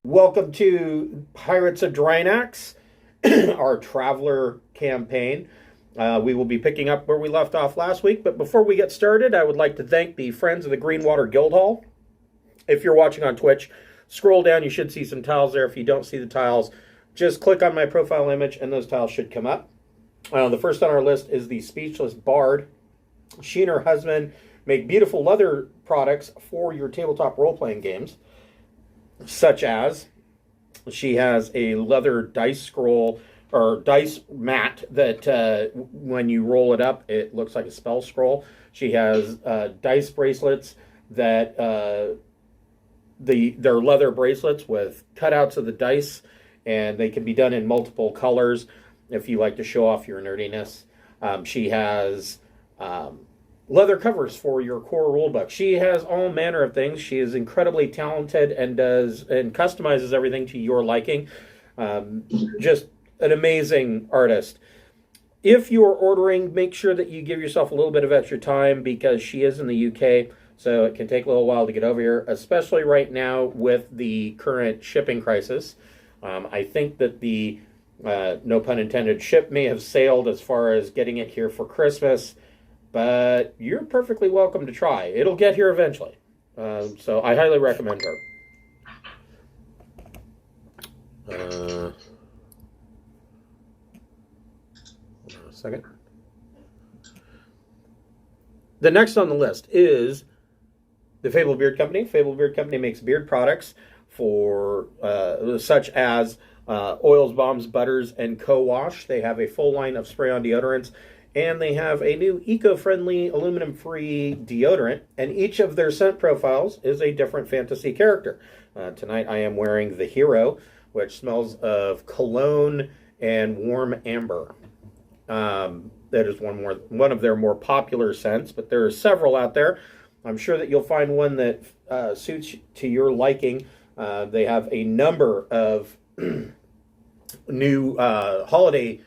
Welcome to Pirates of Drinax, our Traveler campaign. We will be picking up where we left off last week, but before we get started, I would like to thank the friends of the Greenwater Guildhall. If you're watching on Twitch, scroll down, you should see some tiles there. If you don't see the tiles, just click on my profile image and those tiles should come up. The first on our list is the Speechless Bard. She and her husband make beautiful leather products for your tabletop role-playing games, such as she has a leather dice scroll or dice mat that when you roll it up, it looks like a spell scroll. She has dice bracelets that they're leather bracelets with cutouts of the dice, and they can be done in multiple colors if you like to show off your nerdiness. She has leather covers for your core rulebook. She has all manner of things. She is incredibly talented and customizes everything to your liking. Just an amazing artist. If you're ordering, make sure that you give yourself a little bit of extra time because she is in the UK, so it can take a little while to get over here, especially right now with the current shipping crisis. I think that the, no pun intended, ship may have sailed as far as getting it here for Christmas, but you're perfectly welcome to try. It'll get here eventually. So I highly recommend her. Hold on a second. The next on the list is the Fable Beard Company. Fable Beard Company makes beard products for such as oils, balms, butters, and co-wash. They have a full line of spray-on deodorants, and they have a new eco-friendly, aluminum-free deodorant, and each of their scent profiles is a different fantasy character. Tonight I am wearing the Hero, which smells of cologne and warm amber. That is one of their more popular scents, but there are several out there. I'm sure that you'll find one that suits to your liking. They have a number of new holiday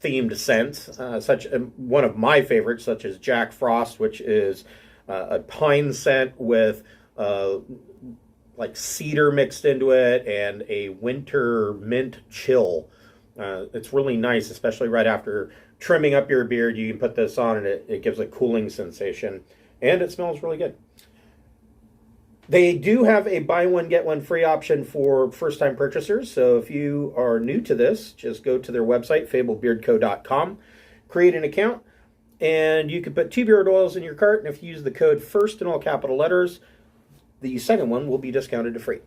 themed scents, such one of my favorites, such as Jack Frost, which is a pine scent with like cedar mixed into it, and a winter mint chill. It's really nice, especially right after trimming up your beard. You can put this on, and it gives a cooling sensation, and it smells really good. They do have a buy one, get one free option for first-time purchasers. So if you are new to this, just go to their website, fablebeardco.com, create an account, and you can put 2 beard oils in your cart. And if you use the code FIRST in all capital letters, the second one will be discounted to free.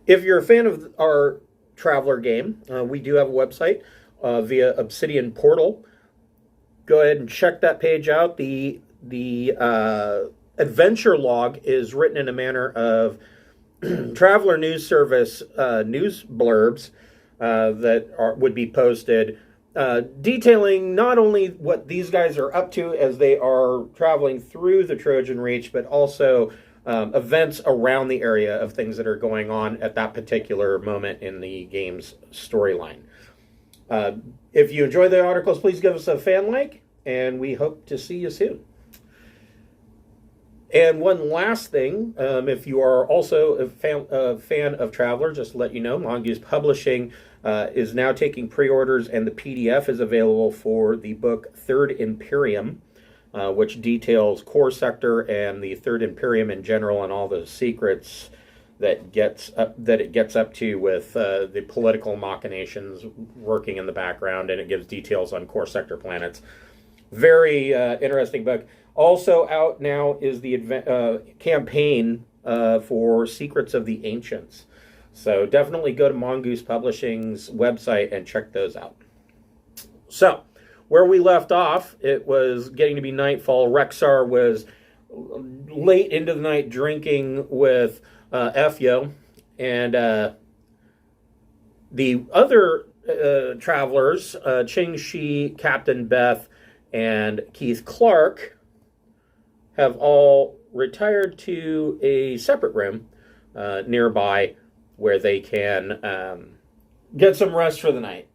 If you're a fan of our Traveler game, we do have a website via Obsidian Portal. Go ahead and check that page out. The adventure log is written in a manner of Traveler News Service news blurbs that would be posted, detailing not only what these guys are up to as they are traveling through the Trojan Reach, but also events around the area of things that are going on at that particular moment in the game's storyline. If you enjoy the articles, please give us a fan like, and we hope to see you soon. And one last thing, if you are also a fan of Traveler, just to let you know, Mongoose Publishing is now taking pre-orders, and the PDF is available for the book Third Imperium, which details Core Sector and the Third Imperium in general, and all the secrets that it gets up to with the political machinations working in the background, and it gives details on Core Sector planets. Very interesting book. Also out now is the campaign for Secrets of the Ancients. So definitely go to Mongoose Publishing's website and check those out. So, where we left off, it was getting to be nightfall. Rexar was late into the night drinking with Efyo, and the other travelers, Ching Shi, Captain Beth, and Keith Clark, have all retired to a separate room nearby where they can get some rest for the night.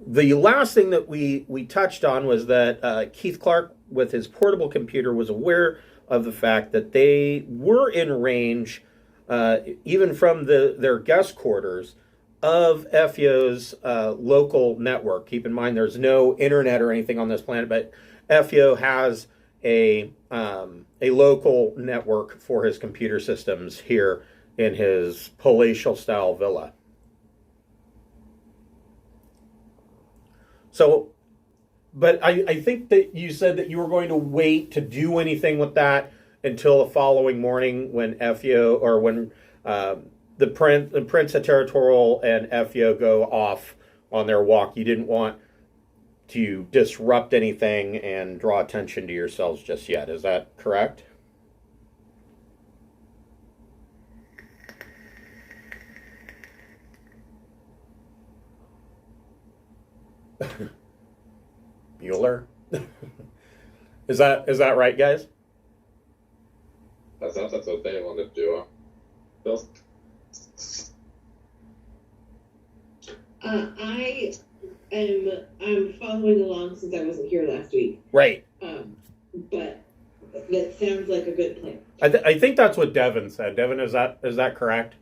The last thing that we touched on was that Keith Clark, with his portable computer, was aware of the fact that they were in range even from their guest quarters of FEO's local network. Keep in mind, there's no internet or anything on this planet, but FEO has a local network for his computer systems here in his palatial style villa. So, but I think that you said that you were going to wait to do anything with that until the following morning when FEO, or when the Prince of Territorial and FEO go off on their walk. You didn't want to disrupt anything and draw attention to yourselves just yet. Is that correct? Bueller? Is that right, guys? That sounds like what they wanted to do. Bill? I'm following along since I wasn't here last week. Right. But that sounds like a good plan. I think that's what Devin said. Devin, is that correct?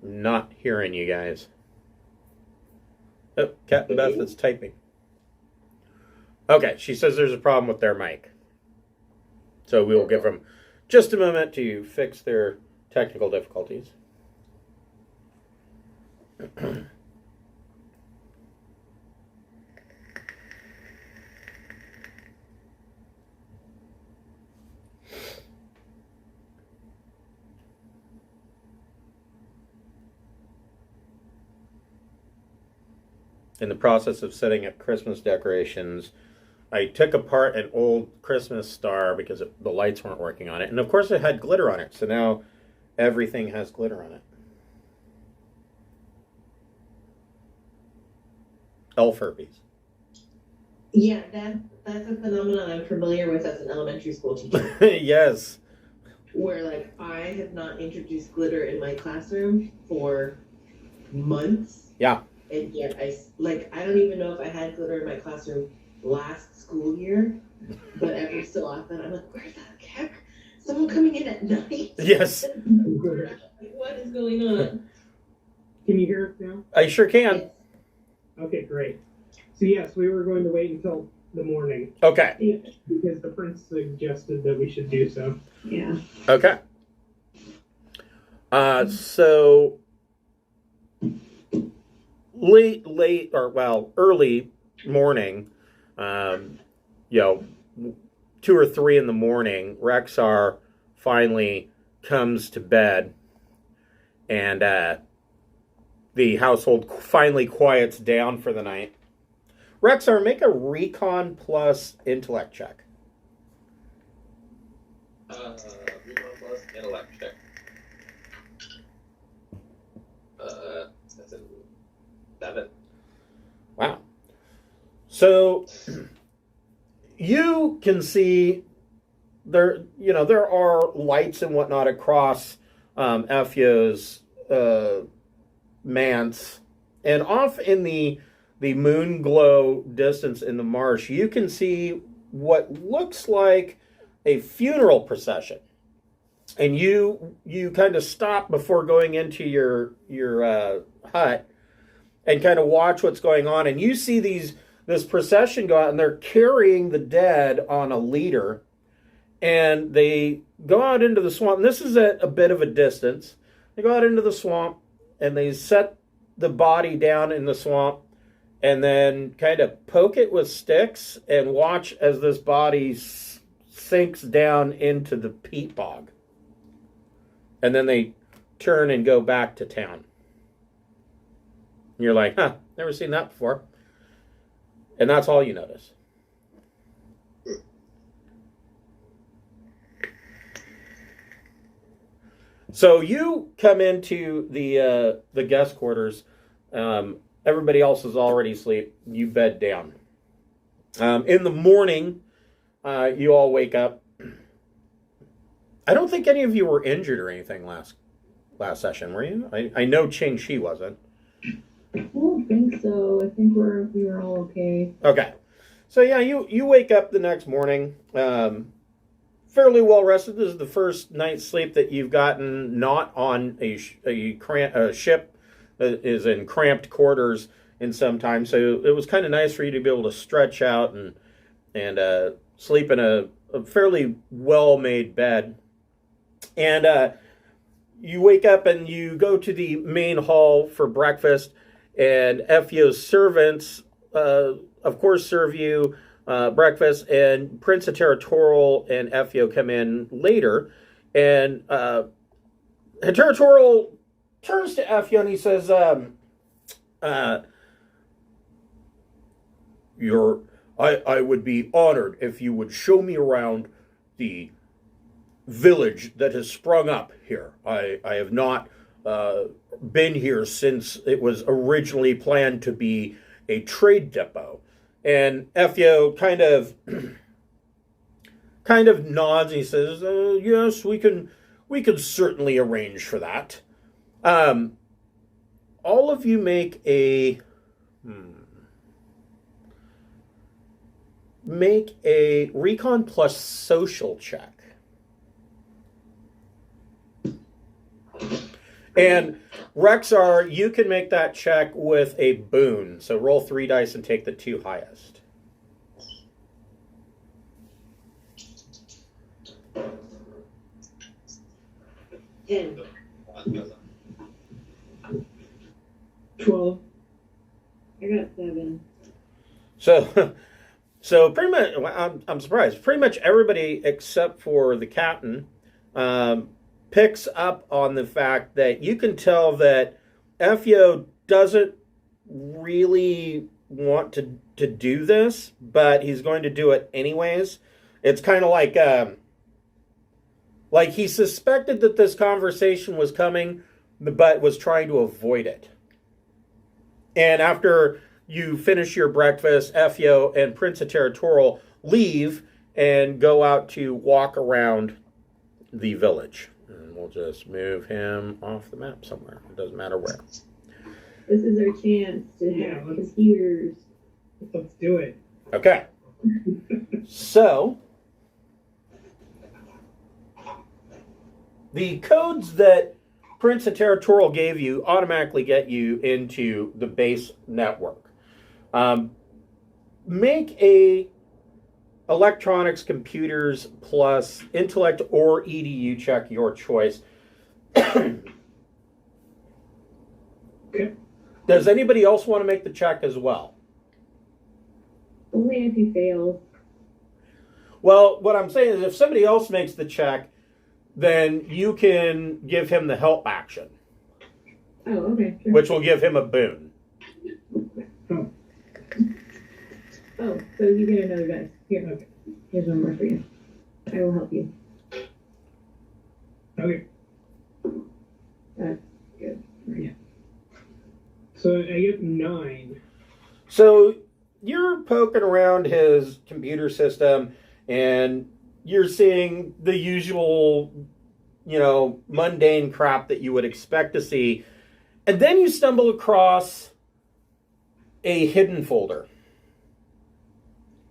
Not hearing you guys. Oh, Captain Beth is typing. Okay, she says there's a problem with their mic. So we will give them just a moment to fix their technical difficulties. In the process of setting up Christmas decorations, I took apart an old Christmas star because the lights weren't working on it. And of course it had glitter on it. So now everything has glitter on it. Elf herpes. Yeah, that's a phenomenon I'm familiar with as an elementary school teacher. Yes. Where, like, I have not introduced glitter in my classroom for months. Yeah. And yet I don't even know if I had glitter in my classroom last school year, but every so often I'm like, where's that heck? Someone coming in at night? Yes. Like, what is going on? Can you hear us now? I sure can. Okay, great. So yes, we were going to wait until the morning. Okay. Because the prince suggested that we should do so. Yeah. Okay. So early morning, 2 or 3 in the morning, Rexar finally comes to bed, and the household finally quiets down for the night. Rexar, make a recon plus intellect check. Recon plus intellect check. That's a 7. Wow. So you can see there are lights and whatnot across FEO's manse, and off in the moon glow distance in the marsh, you can see what looks like a funeral procession. And you kind of stop before going into your hut and kind of watch what's going on. And you see this procession go out, and they're carrying the dead on a leader. And they go out into the swamp. And this is at a bit of a distance. They go out into the swamp, and they set the body down in the swamp, and then kind of poke it with sticks and watch as this body sinks down into the peat bog. And then they turn and go back to town. And you're like, never seen that before. And that's all you notice. So you come into the guest quarters. Everybody else is already asleep. You bed down. In the morning, you all wake up. I don't think any of you were injured or anything last session, were you? I know Ching Shi wasn't. I don't think so. I think we were all okay. Okay. So yeah, you wake up the next morning. fairly well rested. This is the first night's sleep that you've gotten not on a ship that is in cramped quarters in some time. So it was kind of nice for you to be able to stretch out and sleep in a fairly well-made bed. And you wake up and you go to the main hall for breakfast, and FEO's servants, of course, serve you breakfast, and Prince of Territorial and FEO come in later, and Territorial turns to FEO and he says, I would be honored if you would show me around the village that has sprung up here. I have not been here since it was originally planned to be a trade depot. And FEO kind of nods and he says, yes, we can certainly arrange for that. All of you make a recon plus social check. And Rexar, you can make that check with a boon. So roll 3 dice and take the 2 highest. Ten. 12. I got 7. So pretty much, I'm surprised. Pretty much everybody except for the captain picks up on the fact that you can tell that FEO doesn't really want to do this, but he's going to do it anyways. It's kind of like he suspected that this conversation was coming, but was trying to avoid it. And after you finish your breakfast, FEO and Prince of Territorial leave and go out to walk around the village. And we'll just move him off the map somewhere. It doesn't matter where. This is our chance to have computers. Let's do it. Okay. So, the codes that Prince of Territorial gave you automatically get you into the base network. Make a electronics, computers, plus intellect or EDU check, your choice. Okay. Does anybody else want to make the check as well? Only if he fails. Well, what I'm saying is if somebody else makes the check, then you can give him the help action, Oh, okay. Sure. which will give him a boon. Oh, so you get another dice. Here, Okay. here's one more for you. I will help you. Okay. That's good. Yeah. So I get 9. So you're poking around his computer system and you're seeing the usual, mundane crap that you would expect to see. And then you stumble across a hidden folder.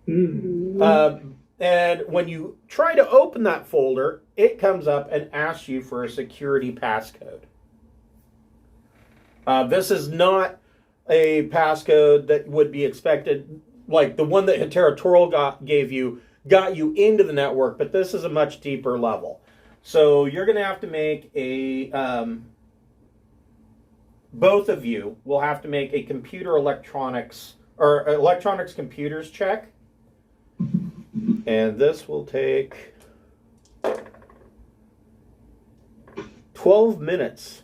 And when you try to open that folder, it comes up and asks you for a security passcode. This is not a passcode that would be expected, like the one that Territorial got you into the network, but this is a much deeper level. So you're going to have to make both of you will have to make a computer electronics or electronics computers check. And this will take 12 minutes.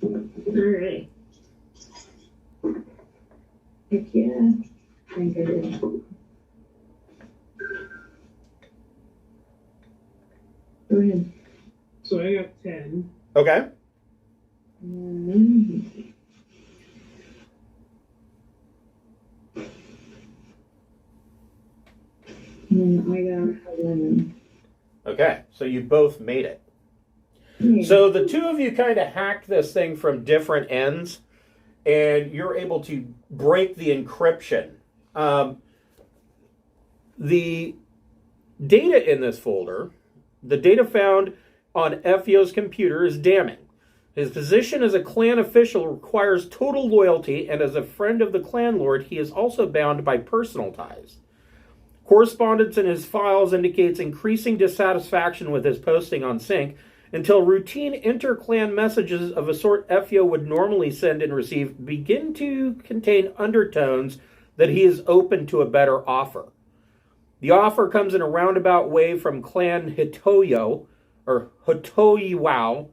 Alright. Heck yeah. Thank goodness. Go ahead. So I got 10. Okay. And I got 11. Okay, so you both made it. Yeah. So the two of you kind of hacked this thing from different ends, and you're able to break the encryption. The data in this folder The data found on Effio's computer is damning. His position as a clan official requires total loyalty, and as a friend of the clan lord, he is also bound by personal ties. Correspondence in his files indicates increasing dissatisfaction with his posting on Sync, until routine inter-clan messages of a sort Effio would normally send and receive begin to contain undertones that he is open to a better offer. The offer comes in a roundabout way from Clan Hitoyo, or Hitoyiwao,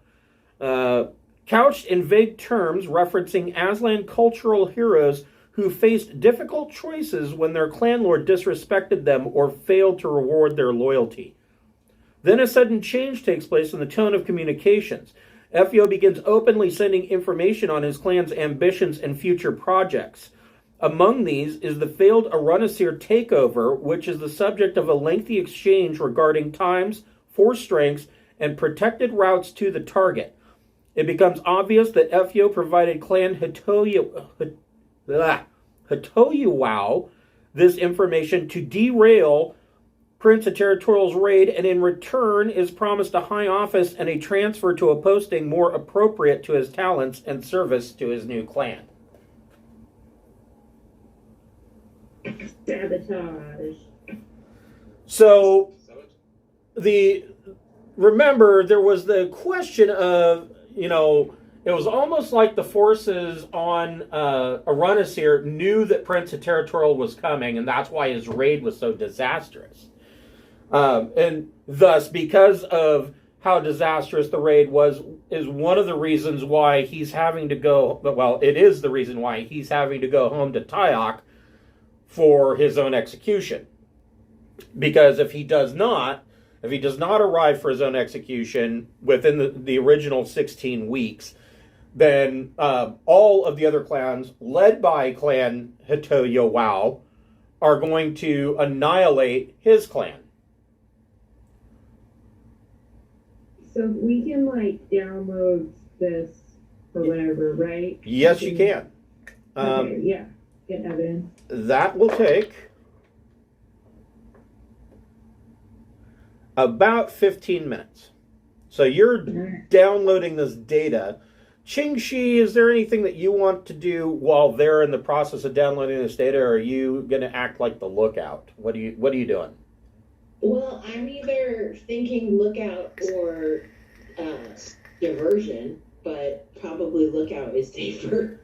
couched in vague terms referencing Aslan cultural heroes who faced difficult choices when their clan lord disrespected them or failed to reward their loyalty. Then a sudden change takes place in the tone of communications. Effio begins openly sending information on his clan's ambitions and future projects. Among these is the failed Arunasir takeover, which is the subject of a lengthy exchange regarding times, force strengths, and protected routes to the target. It becomes obvious that Effio provided Clan Hitoyiwao this information to derail Prince of Territorial's raid, and in return is promised a high office and a transfer to a posting more appropriate to his talents and service to his new clan. Sabotage. So, remember, there was the question of, it was almost like the forces on Arunasir knew that Prince of Territorial was coming, and that's why his raid was so disastrous. And thus, because of how disastrous the raid was, is one of the reasons why he's having to go, well, it is the reason why he's having to go home to Tyok for his own execution. Because if he does not arrive for his own execution within the original 16 weeks, then all of the other clans, led by Clan Hitoyo-Wao, are going to annihilate his clan. So we can, download this or whatever, right? Yes, you can. Okay, yeah. Get evidence. That will take about 15 minutes. So you're downloading this data. Qingxi, is there anything that you want to do while they're in the process of downloading this data, or are you going to act like the lookout? What are you doing? Well, I'm either thinking lookout or diversion, but probably lookout is safer.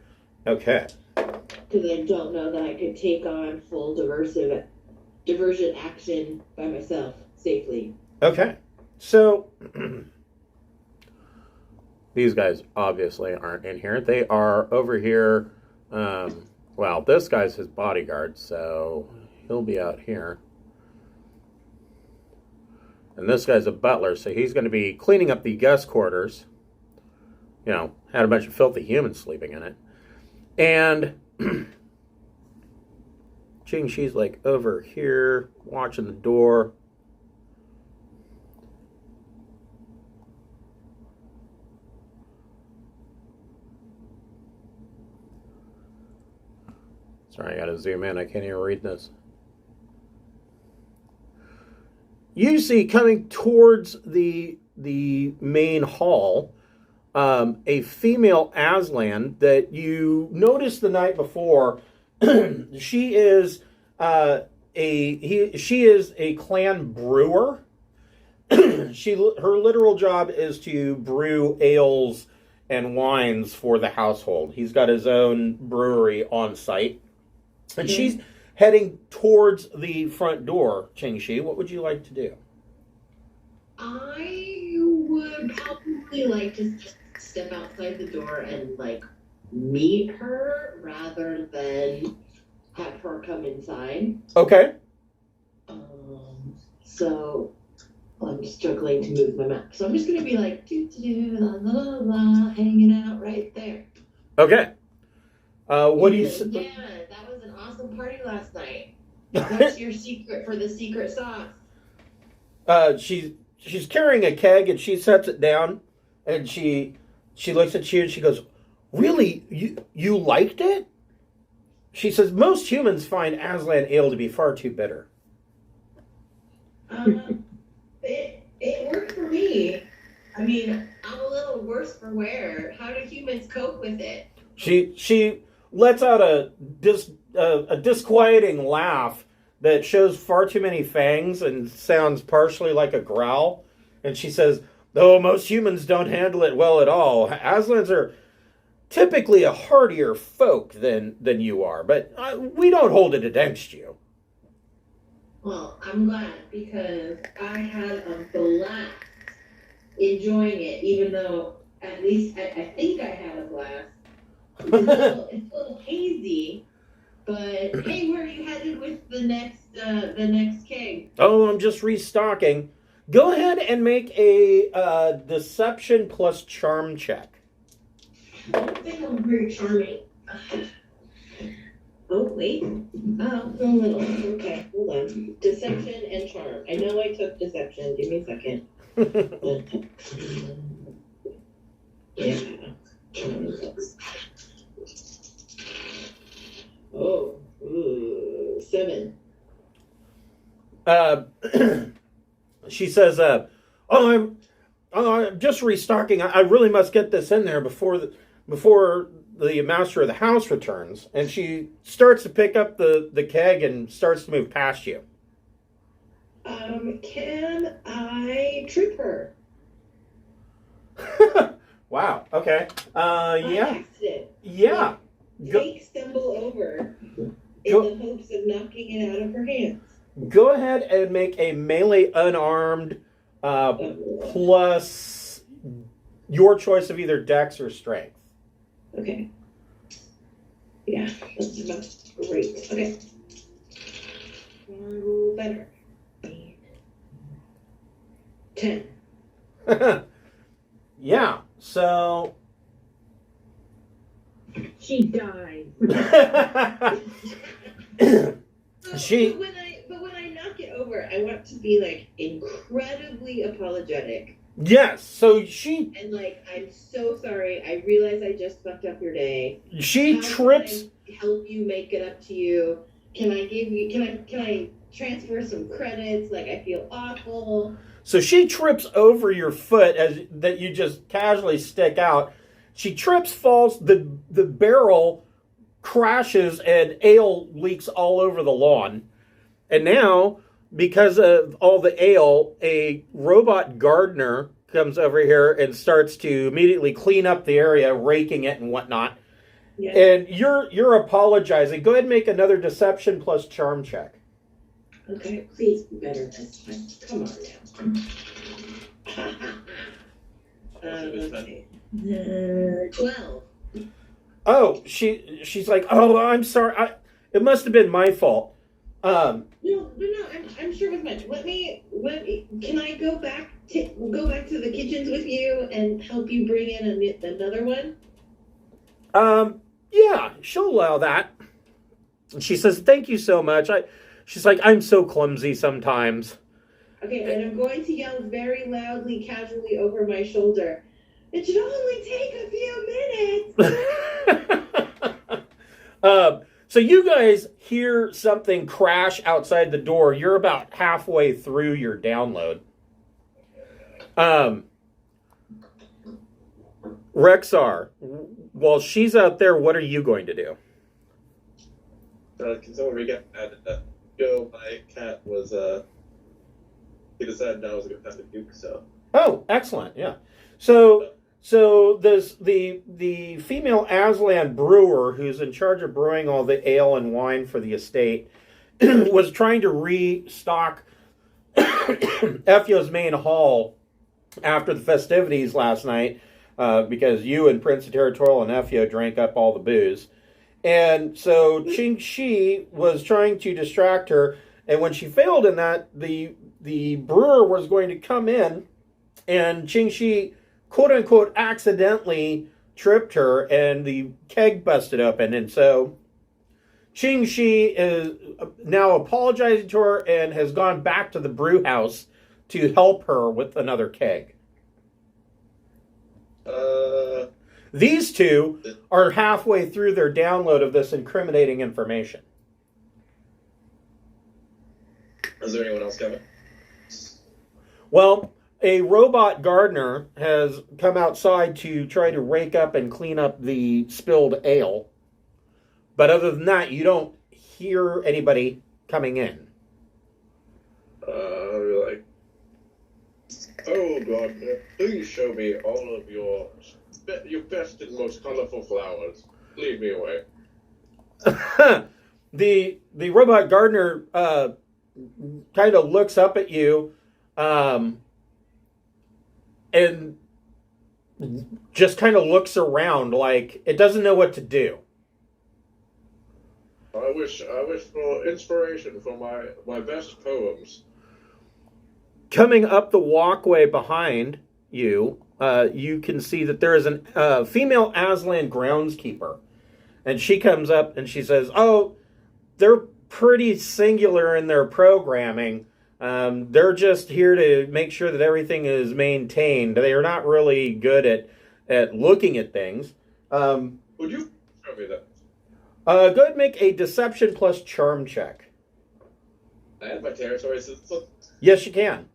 Okay. Because I don't know that I could take on full diversion action by myself safely. Okay. So, these guys obviously aren't in here. They are over here. Well, this guy's his bodyguard, so he'll be out here. And this guy's a butler, so he's going to be cleaning up the guest quarters. Had a bunch of filthy humans sleeping in it. And Qingxi's over here, watching the door. Sorry, I gotta zoom in. I can't even read this. You see, coming towards the main hall, a female Aslan that you noticed the night before. She is a clan brewer. Her literal job is to brew ales and wines for the household. He's got his own brewery on site, and she's heading towards the front door. Qingxi, what would you like to do? I would probably like to just step outside the door and meet her rather than have her come inside. Okay. So I'm struggling to move my map. So I'm just gonna be la la la la, hanging out right there. Okay. What do you? Yeah, that was an awesome party last night. What's your secret for the secret sauce? She's carrying a keg, and she sets it down, and she looks at you and she goes, "Really? You liked it?" She says, "Most humans find Aslan ale to be far too bitter." It me. I mean, I'm a little worse for wear. How do humans cope with it? She lets out a disquieting laugh that shows far too many fangs and sounds partially like a growl. And she says, "Though most humans don't handle it well at all, Aslans are typically a hardier folk than you are, but we don't hold it against you." Well, I'm glad because I had a blast enjoying it, even though at least I think I had a blast. It's a little hazy, but hey, where are you headed with the next keg? Oh, I'm just restocking. Go ahead and make a deception plus charm check. I don't think I'm very charming. Oh, wait. Oh, no. Okay, hold on. Deception and charm. I know I took deception. Give me a second. Yeah. Oh, ooh, 7. She says, I'm just restocking. I really must get this in there before the master of the house returns." And she starts to pick up the keg and starts to move past you. Can I trip her? Wow. Okay. Yeah. Accident. Yeah. Stumble over in Go- the hopes of knocking it out of her hands. Go ahead and make a melee unarmed plus your choice of either dex or strength. Okay. Yeah, that's about great. Okay. Roll better. 10. Yeah. So. She dies. She. But when I knock it over, I want to be like incredibly apologetic. Yes. So she. And like, I'm so sorry. I realize I just fucked up your day. She How trips. can I help you make it up to you? Can I transfer some credits? Like, I feel awful. So she trips over your foot that you just casually stick out. She trips, falls. The barrel crashes, and ale leaks all over the lawn. And now, because of all the ale, a robot gardener comes over here and starts to immediately clean up the area, raking it and whatnot. Yeah. And you're apologizing. Go ahead and make another deception plus charm check. Okay, please be better this time. Come on now. Okay. 12. Oh, she's like, "Oh, I'm sorry. It must have been my fault." No, I'm sure it was mine. Can I go back to the kitchens with you and help you bring in another one? Yeah, she'll allow that. And she says, "Thank you so much." She's like, "I'm so clumsy sometimes." Okay, and I'm going to yell very loudly, casually over my shoulder. It should only take a few minutes. So you guys hear something crash outside the door. You're about halfway through your download. Rexar, while she's out there, what are you going to do? Can someone recap that? Joe, my cat was, he decided now was a good time to puke, so. Oh, excellent, yeah. So there's the female Aslan brewer who's in charge of brewing all the ale and wine for the estate was trying to restock Effio's main hall after the festivities last night because you and Prince of Territorial and Effio drank up all the booze. And so Qing Shi was trying to distract her, and when she failed in that, the brewer was going to come in, and Qing Shi, quote-unquote, accidentally tripped her, and the keg busted open. And so Qing Shi is now apologizing to her and has gone back to the brew house to help her with another keg. These two are halfway through their download of this incriminating information. Is there anyone else coming? Well, a robot gardener has come outside to try to rake up and clean up the spilled ale. But other than that, you don't hear anybody coming in. I'll be like, oh, God, please show me all of your best and most colorful flowers. Lead me away. The robot gardener kind of looks up at you and just kind of looks around like it doesn't know what to do. I wish for inspiration for my best poems. Coming up the walkway behind you, you can see that there is a female Aslan groundskeeper. And she comes up and she says, oh, they're pretty singular in their programming. They're just here to make sure that everything is maintained. They are not really good at looking at things. Would you show me that? Go ahead and make a deception plus charm check. I have my territory. So Yes, you can.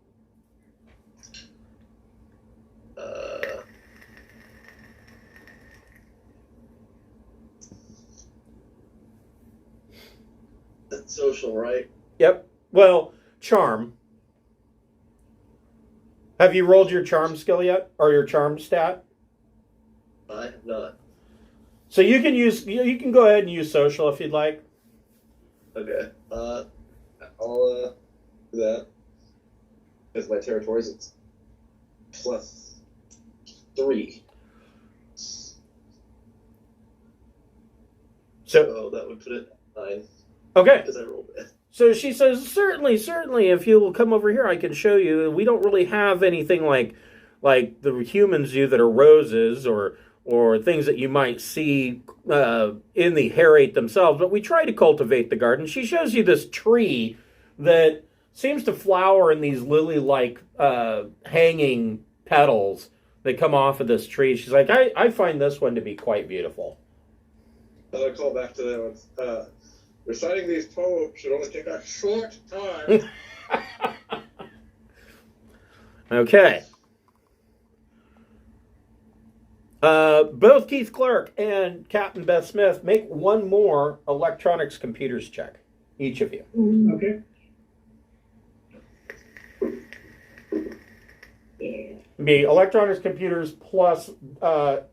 That's social, right? Yep. Well, charm. Have you rolled your charm skill yet? Or your charm stat? I have not. So you can go ahead and use social if you'd like. Okay. I'll do that. Because my territories, it's +3. So that would put it at 9. Okay. Because I rolled it. So she says, certainly, if you will come over here, I can show you. We don't really have anything like the humans do that are roses or things that you might see in the Harate themselves, but we try to cultivate the garden. She shows you this tree that seems to flower in these lily-like hanging petals that come off of this tree. She's like, I find this one to be quite beautiful. I'll call back to them. Reciting these poems should only take a short time. Okay. Both Keith Clark and Captain Beth Smith make one more electronics computers check, each of you. Okay. Yeah. Be electronics computers plus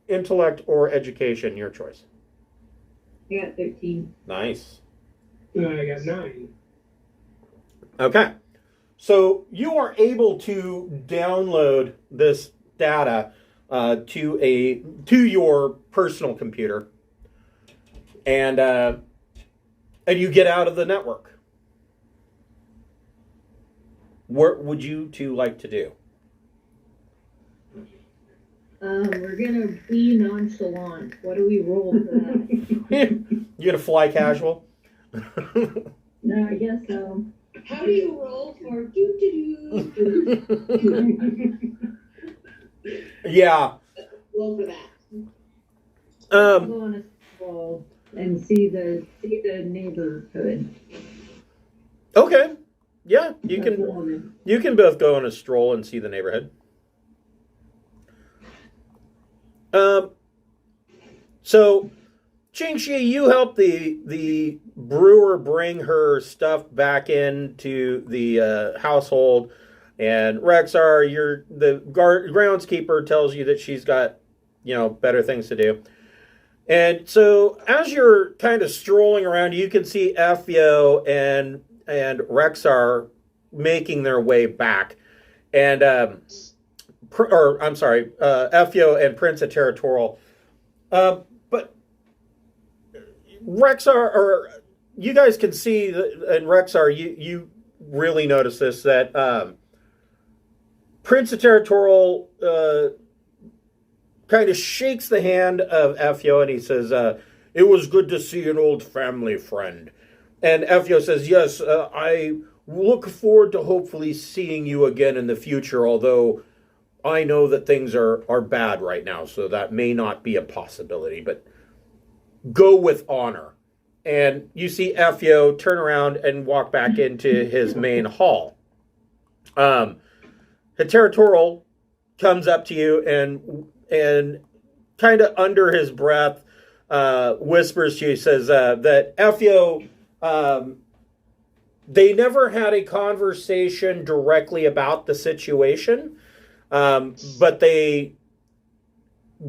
intellect or education, your choice. I got 13. Nice. I got 9. Okay. So you are able to download this data to your personal computer, and you get out of the network. What would you two like to do? We're gonna be nonchalant. What do we roll for that? You gonna fly casual? No, I guess so. How do you roll for doo-doo-doo? Yeah. Roll for that. Go on a stroll and see the neighborhood. Okay. Yeah, you That's can. woman. You can both go on a stroll and see the neighborhood. So, Qingxi, you help the brewer bring her stuff back into the household, and Rexar, the groundskeeper, tells you that she's got, better things to do. And so, as you're kind of strolling around, you can see Effio and Rexar making their way back, and Effio and Prince of Territorial. But Rexar, you guys can see, and Rexar, you really notice this, that Prince of Territorial kind of shakes the hand of Effio, and he says, it was good to see an old family friend. And Effio says, yes, I look forward to hopefully seeing you again in the future, although I know that things are bad right now, so that may not be a possibility, but go with honor. And you see Effio turn around and walk back into his main hall. Territorial comes up to you and kind of under his breath whispers to you, says that Effio, they never had a conversation directly about the situation, but they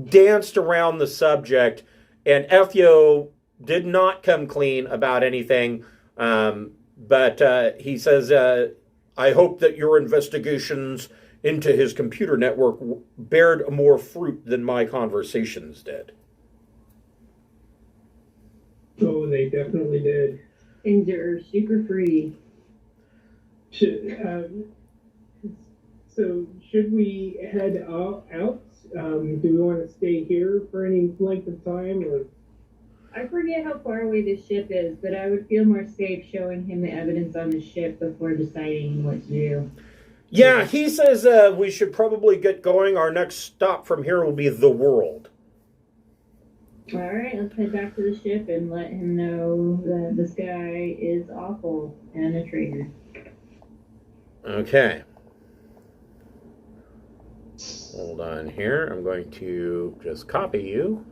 danced around the subject, and Effio did not come clean about anything. But he says, I hope that your investigations into his computer network bared more fruit than my conversations did. Oh, they definitely did. Things are super free. So should we head out? Do we want to stay here for any length of time, or? I forget how far away the ship is, but I would feel more safe showing him the evidence on the ship before deciding what to do. Yeah, he says we should probably get going. Our next stop from here will be the world. All right, let's head back to the ship and let him know that this guy is awful and a traitor. Okay. Hold on here. I'm going to just copy you.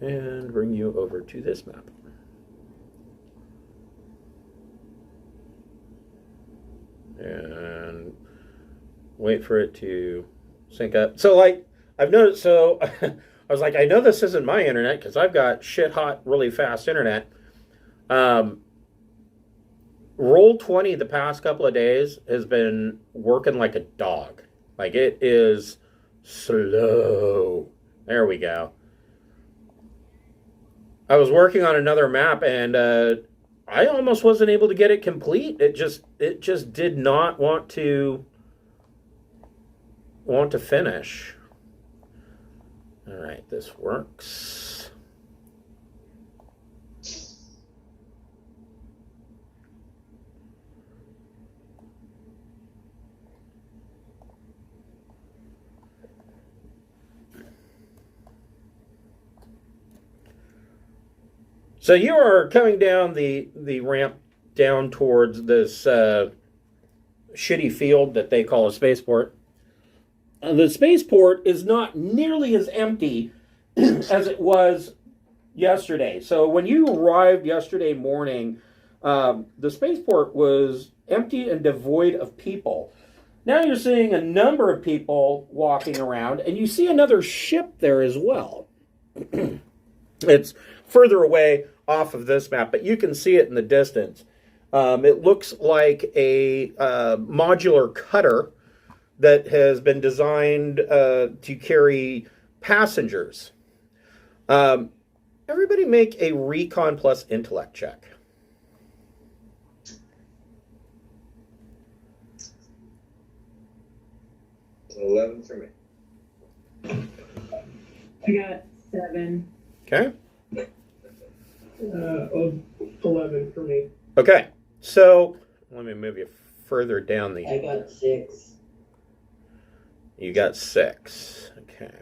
And bring you over to this map. And wait for it to sync up. So, like, I've noticed, so I was like, I know this isn't my internet because I've got shit hot, really fast internet. Roll20 the past couple of days has been working like a dog. Like, it is slow. There we go. I was working on another map and I almost wasn't able to get it complete. It just did not want to finish. All right, this works. So you are coming down the ramp down towards this shitty field that they call a spaceport. The spaceport is not nearly as empty as it was yesterday. So when you arrived yesterday morning, the spaceport was empty and devoid of people. Now you're seeing a number of people walking around, and you see another ship there as well. It's further away off of this map, but you can see it in the distance. It looks like a modular cutter that has been designed to carry passengers. Everybody make a Recon plus Intellect check. It's 11 for me. I got 7. Okay. 11 for me. Okay. So let me move you further down the. I got 6. You got 6. Okay.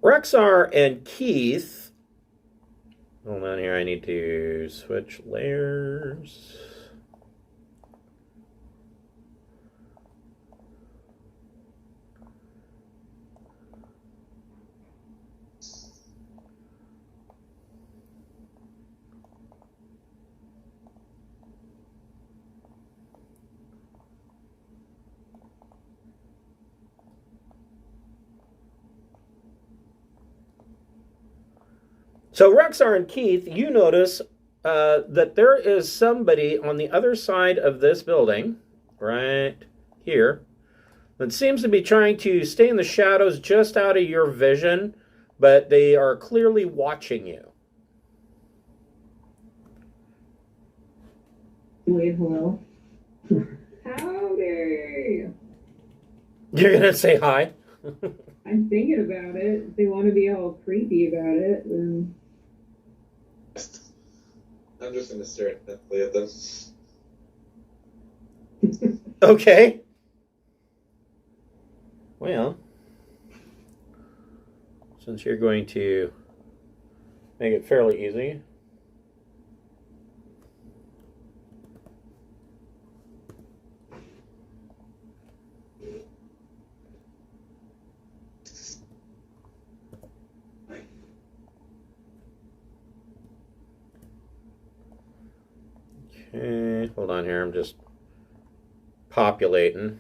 Rexar and Keith. Hold on here. I need to switch layers. So Rexar and Keith, you notice that there is somebody on the other side of this building, right here, that seems to be trying to stay in the shadows just out of your vision, but they are clearly watching you. Wave hello. Howdy. You're going to say hi? I'm thinking about it. If they want to be all creepy about it, then... I'm just going to stare intently at them. Okay. Well, since you're going to make it fairly easy. Okay, hold on here. I'm just populating.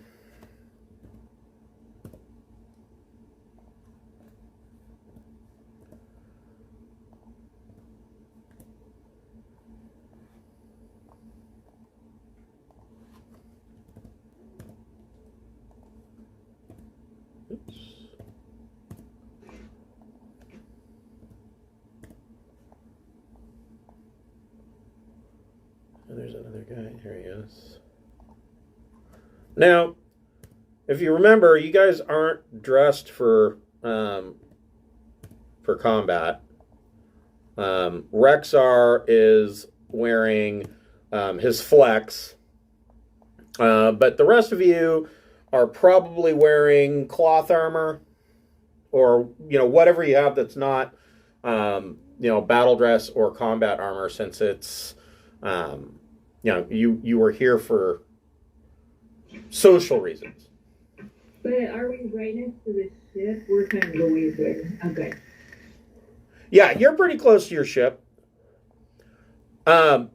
Oops. Oh, there's another guy. Here he is. Now, if you remember, you guys aren't dressed for combat. Rexar is wearing his flex, but the rest of you are probably wearing cloth armor, or whatever you have that's not battle dress or combat armor, since it's you were here for social reasons. But are we right next to the ship? We're kind of going there. Okay. Yeah, you're pretty close to your ship. And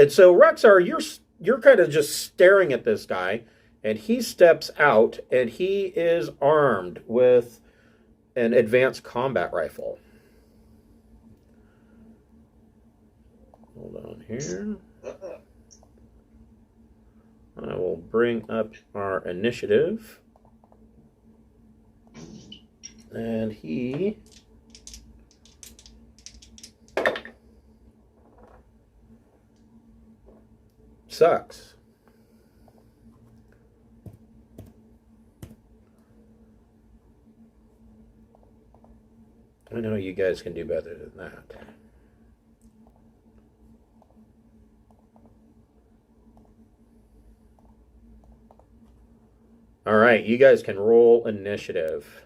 so Rexar, you're kind of just staring at this guy, and he steps out, and he is armed with an advanced combat rifle. Hold on here. I will bring up our initiative. And he sucks. I know you guys can do better than that. All right, you guys can roll initiative.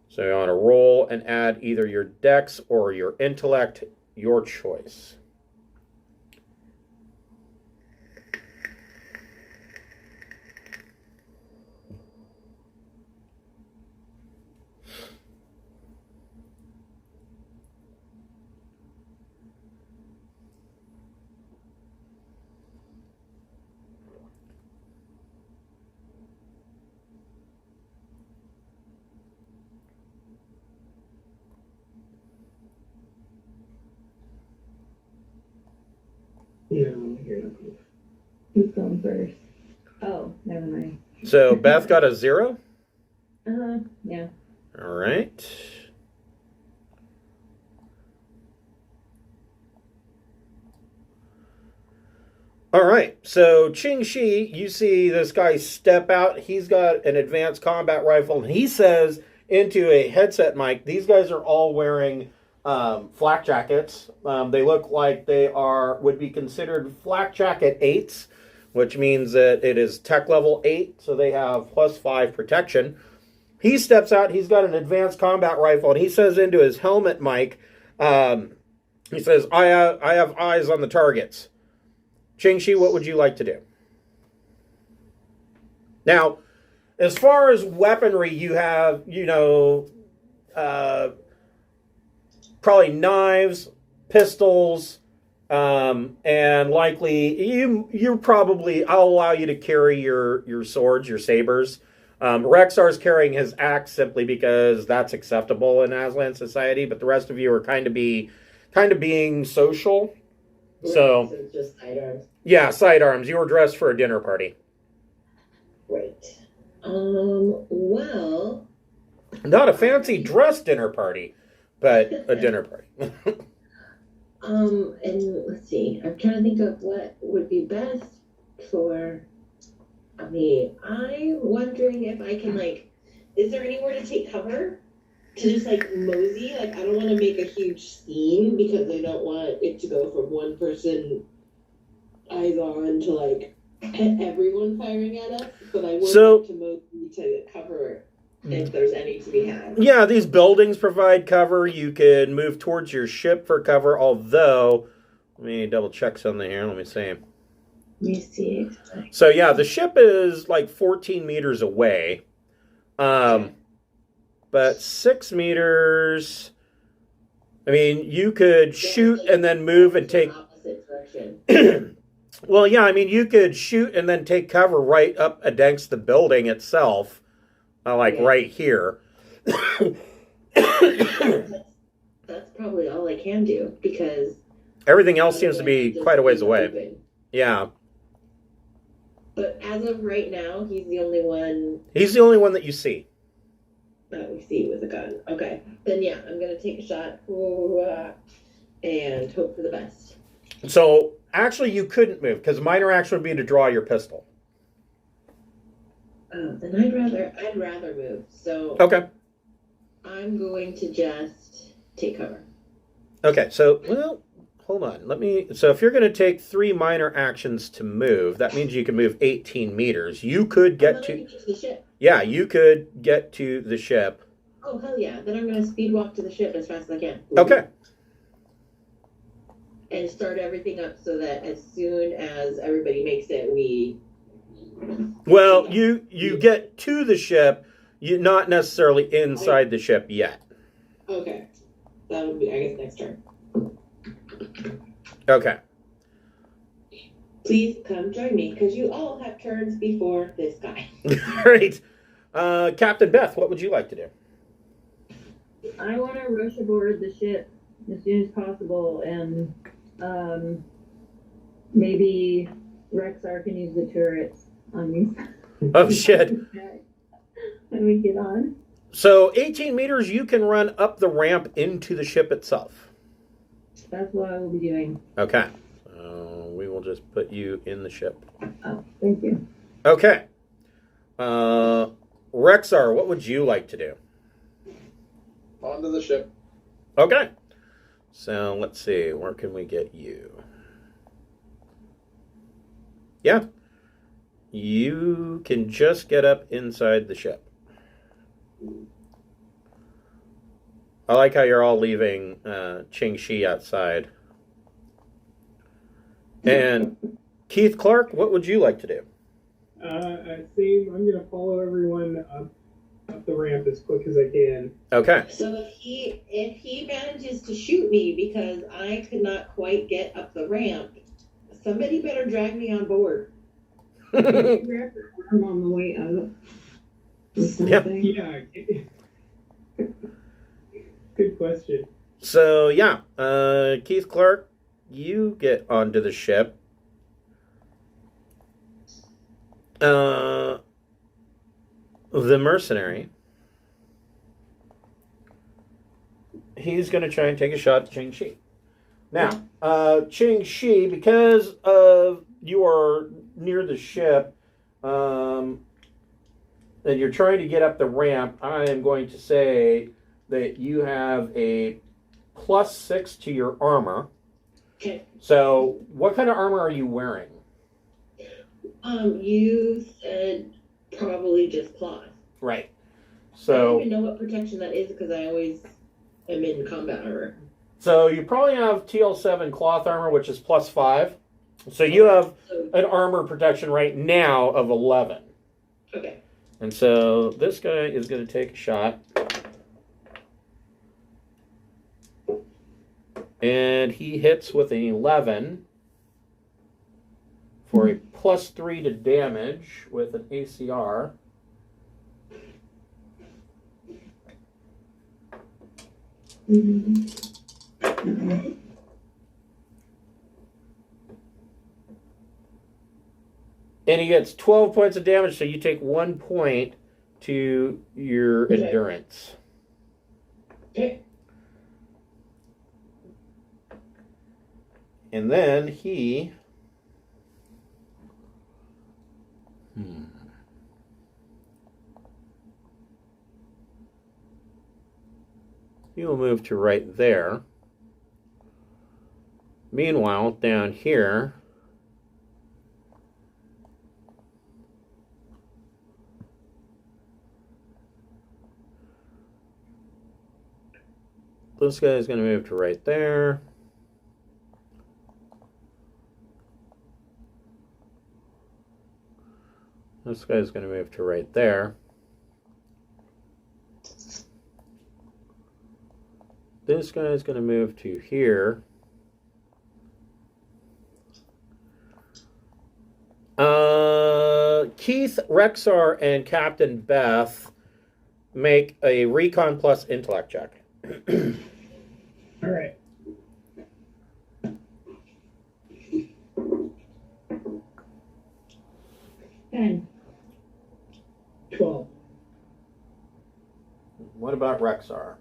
So you want to roll and add either your dex or your intellect, your choice. No, you're not. Who's going first? Oh, never mind. So Beth got a 0? Yeah. All right. All right, so Ching Shi, you see this guy step out. He's got an advanced combat rifle, and he says into a headset mic, these guys are all wearing flak jackets. They look like they would be considered flak jacket 8s, which means that it is tech level 8, so they have +5 protection. He steps out. He's got an advanced combat rifle, and he says into his helmet mic, he says, I have eyes on the targets. Ching-Shi, what would you like to do? Now, as far as weaponry, you have, probably knives, pistols, and likely, you probably, I'll allow you to carry your swords, your sabers. Rexar's carrying his axe simply because that's acceptable in Aslan society, but the rest of you are kind of being social. So it's just sidearms. Yeah, sidearms. You were dressed for a dinner party. Right. Well. Not a fancy dress dinner party, but a dinner party. And let's see. I'm trying to think of what would be best for. I mean, I'm wondering if I can is there anywhere to take cover? To just mosey? I don't want to make a huge scene because I don't want it to go from one person eyes on to everyone firing at us, but I would So- like to move to cover if there's any to be had. Yeah, these buildings provide cover. You can move towards your ship for cover, although, let me double check something here. Let me see. Let me see. So, yeah, the ship is like 14 meters away. But 6 meters, I mean, you could shoot and then move and take... Opposite direction. Well, yeah, I mean, you could shoot and then take cover right up against the building itself, right here. That's probably all I can do, because... Everything else seems to be quite a ways away. Open. Yeah. But as of right now, he's the only one He's the only one that you see. that we see with a gun. Okay. Then yeah, I'm going to take a shot and hope for the best. So, actually, you couldn't move, because minor action would be to draw your pistol. Oh, then I'd rather move. So Okay. I'm going to just take cover. Okay, so, well, hold on. So if you're going to take 3 minor actions to move, that means you can move 18 meters. You could get to... the ship. Yeah, you could get to the ship. Oh, hell yeah. Then I'm going to speed walk to the ship as fast as I can. Okay. And start everything up so that as soon as everybody makes it, we... Well, you get to the ship, you're not necessarily inside the ship yet. Okay. That'll be, I guess, next turn. Okay. Please come join me, because you all have turns before this guy. Great. Captain Beth, what would you like to do? I want to rush aboard the ship as soon as possible, and maybe Rexar can use the turrets on me. Oh, shit. When we get on. So 18 meters, you can run up the ramp into the ship itself. That's what I will be doing. Okay. So we will just put you in the ship. Oh, thank you. Okay. Rexar, what would you like to do? Onto the ship. Okay. So let's see. Where can we get you? Yeah. You can just get up inside the ship. I like how you're all leaving Ching Shi outside. And Keith Clark, what would you like to do? Same. I'm gonna follow everyone up the ramp as quick as I can. Okay. So if he manages to shoot me because I could not quite get up the ramp, somebody better drag me on board. Grab her arm on the way out. Yep. Yeah. Good question. So, yeah. Keith Clark, you get onto the ship. The mercenary, he's going to try and take a shot at Ching Shi. Now, Ching Shi, because you are near the ship and you're trying to get up the ramp, I am going to say that you have a +6 to your armor. Okay. So, what kind of armor are you wearing? You said probably just cloth. Right. I don't So, even know what protection that is because I always am in combat armor. so you probably have TL7 cloth armor, which is +5. So you have an armor protection right now of 11. Okay. And so this guy is going to take a shot. And he hits with an 11 for a +3 to damage with an ACR. And he gets 12 points of damage, so you take 1 point to your Okay. endurance. Okay. And then he... He will move to right there. Meanwhile, down here, this guy is going to move to right there. This guy's going to move to right there. This guy's going to move to here. Keith, Rexar, and Captain Beth make a Recon plus Intellect check. All right. And 12. What about Rexar?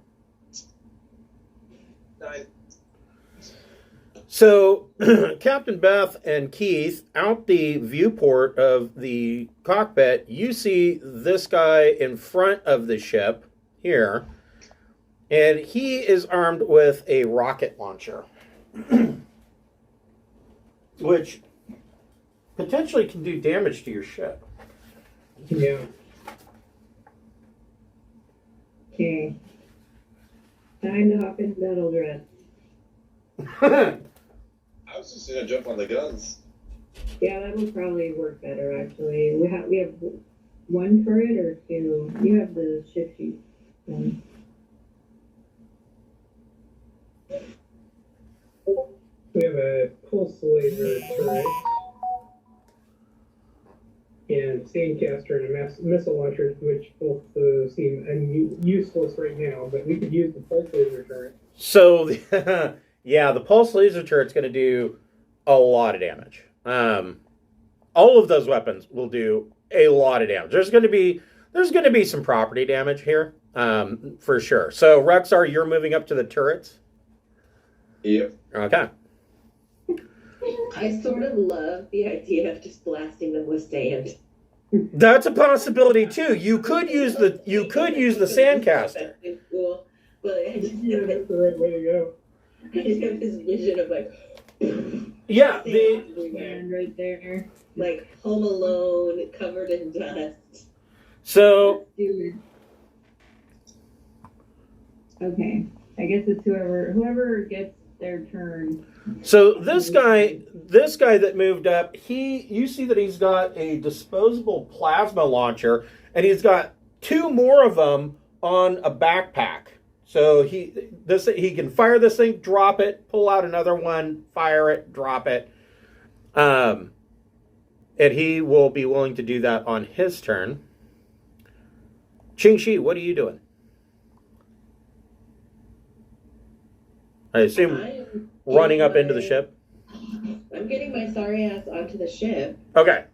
9. So, Captain Beth and Keith, out the viewport of the cockpit, you see this guy in front of the ship here, and he is armed with a rocket launcher, which potentially can do damage to your ship. Yeah. okay. Time to hop into battle dress. I was just gonna jump on the guns. Yeah, that would probably work better actually. We have one turret or two. You have the ship sheet. We have a pulse laser turret and Sandcaster and a missile launcher, which both seem useless right now, but we could use the pulse laser turret. So, yeah, the pulse laser turret's going to do a lot of damage. All of those weapons will do a lot of damage. There's going to be some property damage here, for sure. So, Rexar, you're moving up to the turrets. Yep. Okay. I sort of love the idea of just blasting them with sand. That's a possibility too. You could use the Sandcaster. It's cool, but I just Yeah, have that's the right way to go. this vision of like Yeah, sand everywhere. And right there. Like Home Alone, covered in dust. so Dude. Okay. I guess it's whoever gets their turn. So this guy that moved up, you see that he's got a disposable plasma launcher, and he's got two more of them on a backpack. So he can fire this thing, drop it, pull out another one, fire it, drop it, and he will be willing to do that on his turn. Ching Shi, what are you doing? I assume running up into the ship. I'm getting my sorry ass onto the ship Okay.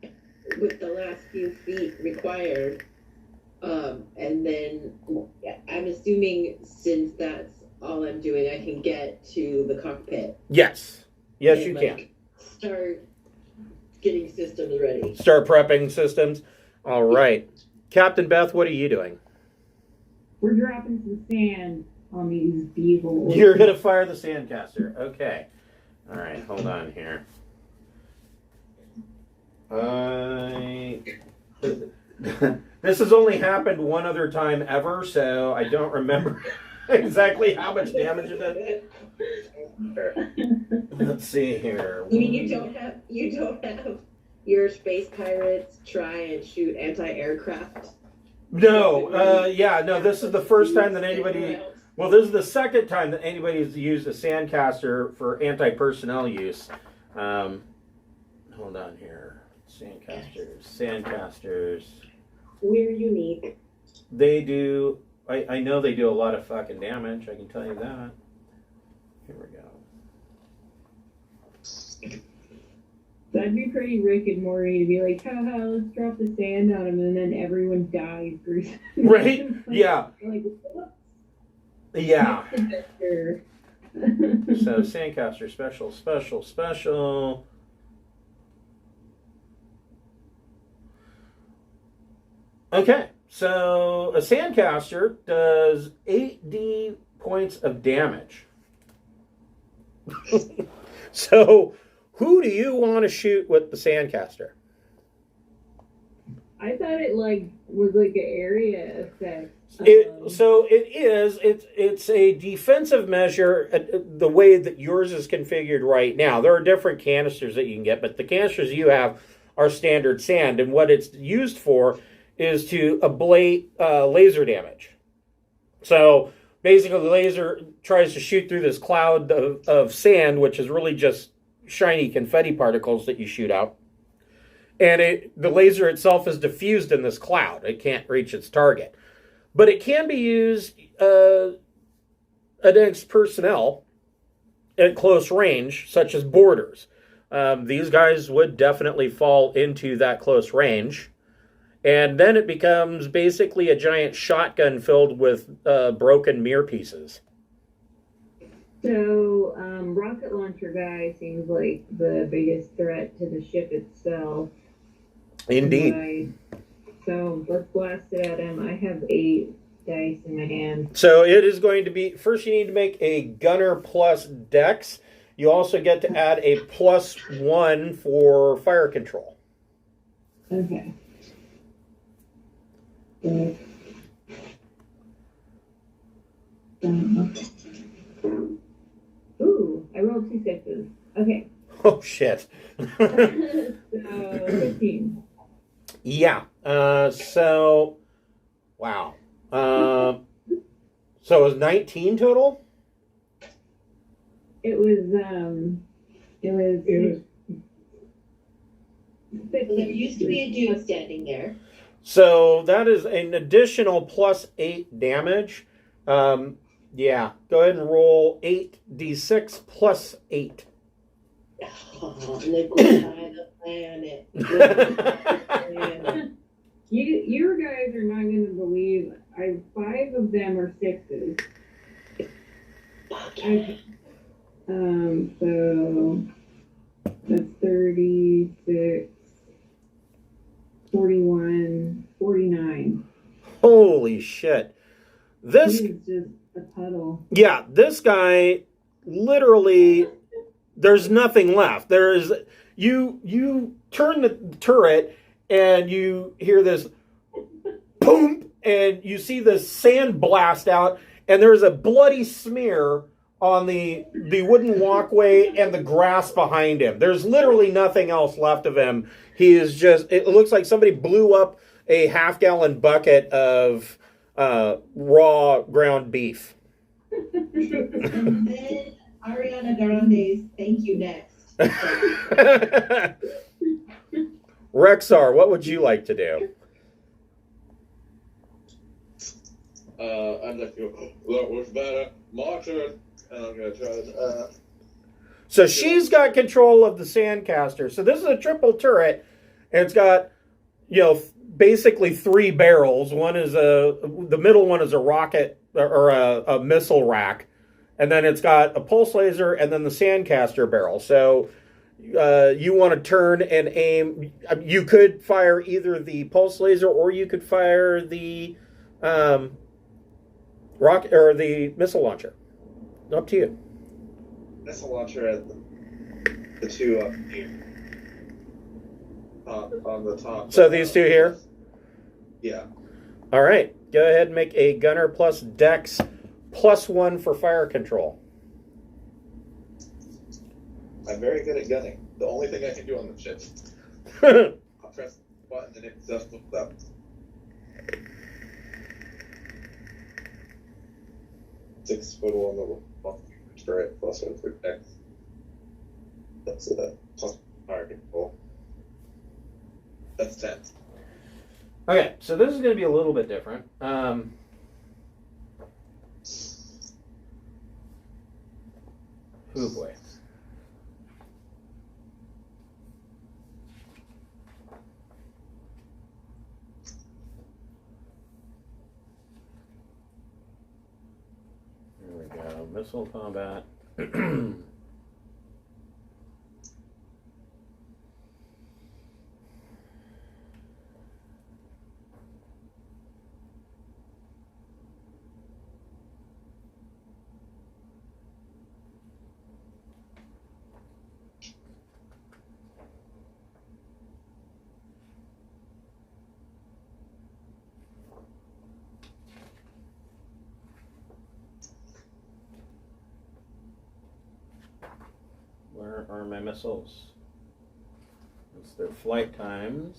with the last few feet required. And then I'm assuming since that's all I'm doing, I can get to the cockpit. Yes. Yes, and, you like, can. Start getting systems ready. Start prepping systems. All right. Captain Beth, what are you doing? We're dropping some sand on these beavers. You're going to fire the Sandcaster. Okay. All right, hold on here. This has only happened one other time ever, so I don't remember exactly how much damage it did. Let's see here. You mean you don't have your space pirates try and shoot anti-aircraft? No, no, this is the first time that anybody... Well, this is the second time that anybody's used a Sandcaster for anti-personnel use. Hold on here. Sandcasters. We're unique. They do... I know they do a lot of fucking damage. I can tell you that. Here we go. That'd be pretty Rick and Morty to be like, haha, let's drop the sand on him, and then everyone dies. Right? Yeah. Like, what? Yeah. Sure. So, Sandcaster, special. Okay, so a Sandcaster does 8d points of damage. So, who do you want to shoot with the Sandcaster? I thought it like was like an area effect. So it is. It's a defensive measure. The way that yours is configured right now, there are different canisters that you can get, but the canisters you have are standard sand, and what it's used for is to ablate laser damage. So basically, the laser tries to shoot through this cloud of sand, which is really just shiny confetti particles that you shoot out. And the laser itself is diffused in this cloud. It can't reach its target. But it can be used against personnel at close range, such as boarders. These guys would definitely fall into that close range. And then it becomes basically a giant shotgun filled with broken mirror pieces. So, rocket launcher guy seems like the biggest threat to the ship itself. Indeed. So let's blast it at him. I have 8 dice in my hand. So it is going to be, first you need to make a gunner plus dex. You also get to add a +1 for fire control. Okay. Ooh, I rolled 2 6s. Okay. Oh, shit. So 15. Yeah. So, wow. So it was 19 total? It was It was Well, there used to be a dude standing there. So that is an additional +8 damage. Yeah. Go ahead and roll 8d6 +8. Oh, liquefy the planet. You guys are not going to believe. 5 of them are 6s. Okay. So that's 36, 41, 49. Holy shit. This, He's just a puddle. yeah, this guy literally, there's nothing left. There is, you turn the turret and you hear this boom, and you see the sand blast out, and there's a bloody smear on the wooden walkway and the grass behind him. There's literally nothing else left of him. He is just, it looks like somebody blew up a half-gallon bucket of raw ground beef. And then Ariana Grande's Thank You Next. Rexar, what would you like to do? I'd like to go, that was better. My turn. And I'm going to try to... So she's got control of the sandcaster. So this is a triple turret, and it's got, basically 3 barrels. The middle one is a rocket or a missile rack, and then it's got a pulse laser and then the sandcaster barrel. So you want to turn and aim. You could fire either the pulse laser or you could fire the rocket or the missile launcher. Up to you. Missile launcher at the 2 up here. On the top. So these 2 here? Yeah. All right. Go ahead and make a gunner plus dex +1 for fire control. I'm very good at gunning. The only thing I can do on the ship. I'll press the button and it just looks up. Six total on the turret plus 1 for dex. That's plus fire control. That's 10. Okay, so this is going to be a little bit different. Oh boy. Here we go. Missile combat. Where are my missiles? It's their flight times.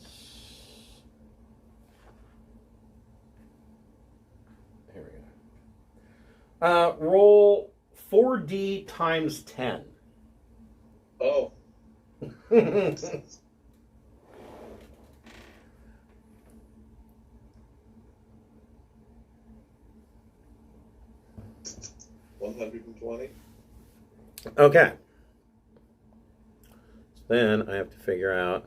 Here we go. Roll 4D times 10. Oh. 120. Okay. So then I have to figure out.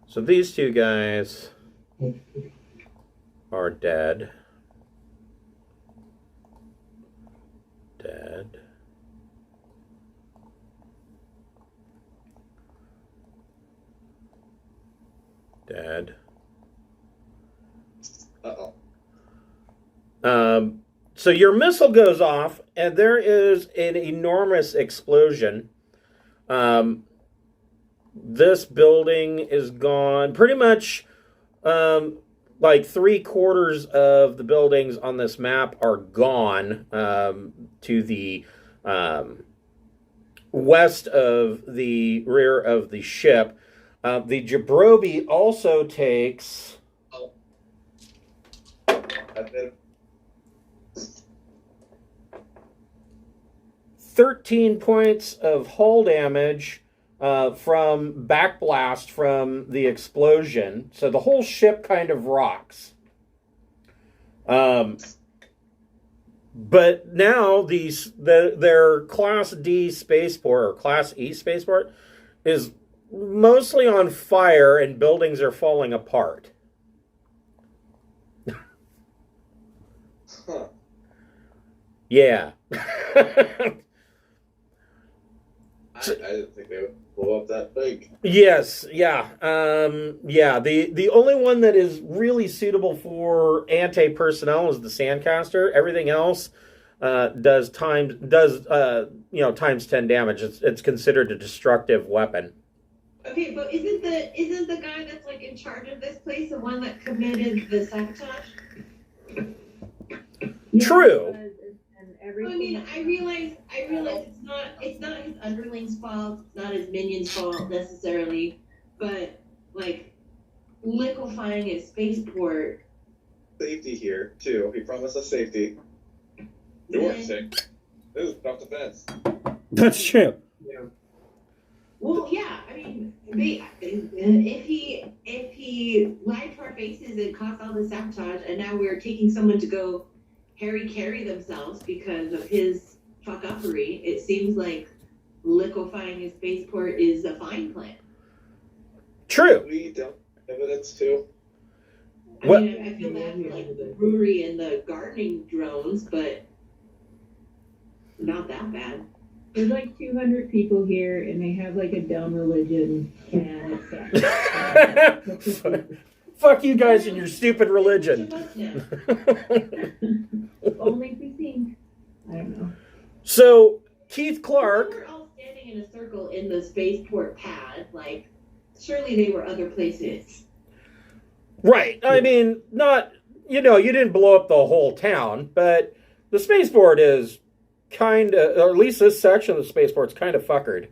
So these two guys are dead. Dead. Dead. Uh-oh. So your missile goes off, and there is an enormous explosion. This building is gone. Pretty much, like 3/4 of the buildings on this map are gone to the west of the rear of the ship. The Jabrobi also takes 13 points of hull damage from backblast from the explosion. So the whole ship kind of rocks. But now their Class D spaceport, or Class E spaceport, is mostly on fire and buildings are falling apart. Huh. Yeah. I didn't think they would blow up that big. Yes, yeah. Yeah, the only one that is really suitable for anti-personnel is the Sandcaster. Everything else does times 10 damage. It's considered a destructive weapon. Okay, but isn't the guy that's like in charge of this place the one that committed the sabotage? True. I mean, I realize it's not his underlings' fault, it's not his minions' fault necessarily, but like liquefying his spaceport. Safety here, too. He promised us safety. You weren't safe. This is self-defense. That's true. Yeah. Well, yeah, I mean, if he lied to our faces and caused all the sabotage, and now we're taking someone to go carry themselves because of his fuck-uppery, it seems like liquefying his spaceport is a fine plan. True. We don't have evidence, too. I What- mean, I feel bad for like the brewery and the gardening drones, but not that bad. There's like 200 people here, and they have like a dumb religion, and it sucks. Fuck you guys and your stupid religion. Only if we think. I don't know. So, Keith Clark. We're all standing in a circle in the spaceport pad. Like, surely they were other places. Right. I mean, not, you didn't blow up the whole town, but the spaceport is kind of, or at least this section of the spaceport's kind of fuckered.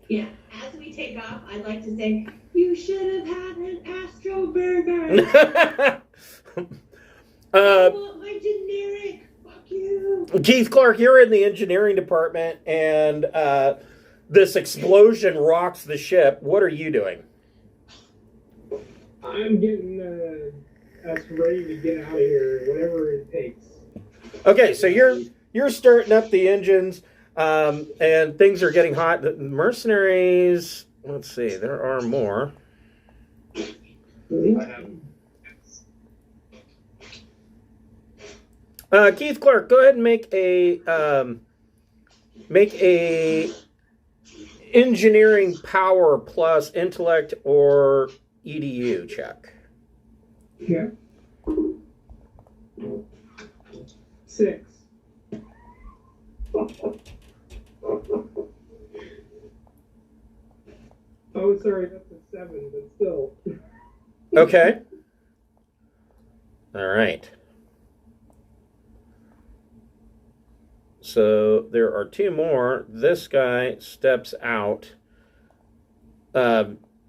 Yeah. As we take off, I'd like to say, you should have had an Astro Burger. I want my generic. Fuck you. Keith Clark, you're in the engineering department, and this explosion rocks the ship. What are you doing? I'm getting us ready to get out of here, whatever it takes. Okay, so you're starting up the engines, and things are getting hot. The mercenaries, let's see, there are more. Keith Clark, go ahead and make a engineering power plus intellect or EDU check. Yeah. 6. Oh, sorry, that's a 7, but still. Okay. All right. So there are 2 more. This guy steps out.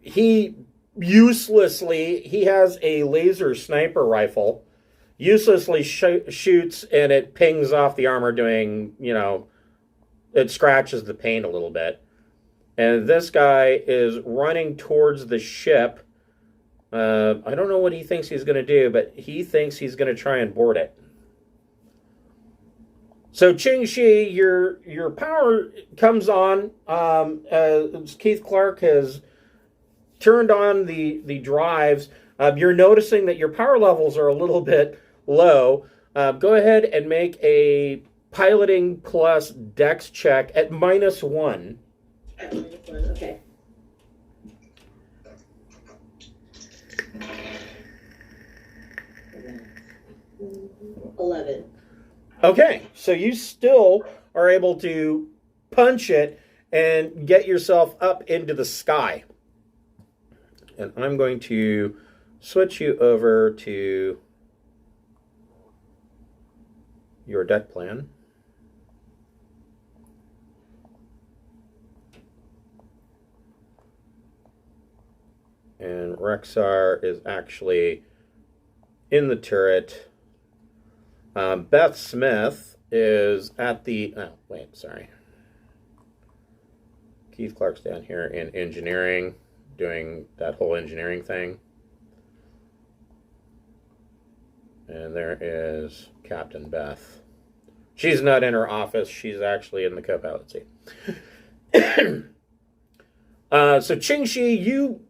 He has a laser sniper rifle, uselessly shoots, and it pings off the armor doing, it scratches the paint a little bit. And this guy is running towards the ship. I don't know what he thinks he's going to do, but he thinks he's going to try and board it. So Ching-Shi, your power comes on. Keith Clark has turned on the drives. You're noticing that your power levels are a little bit low. Go ahead and make a piloting plus dex check at -1. At -1, okay. $11. Okay, so you still are able to punch it and get yourself up into the sky. And I'm going to switch you over to your deck plan. And Rexar is actually in the turret. Beth Smith is at the... Oh, wait, sorry. Keith Clark's down here in engineering, doing that whole engineering thing. And there is Captain Beth. She's not in her office. She's actually in the co-pilot seat. So Ching-Shi, you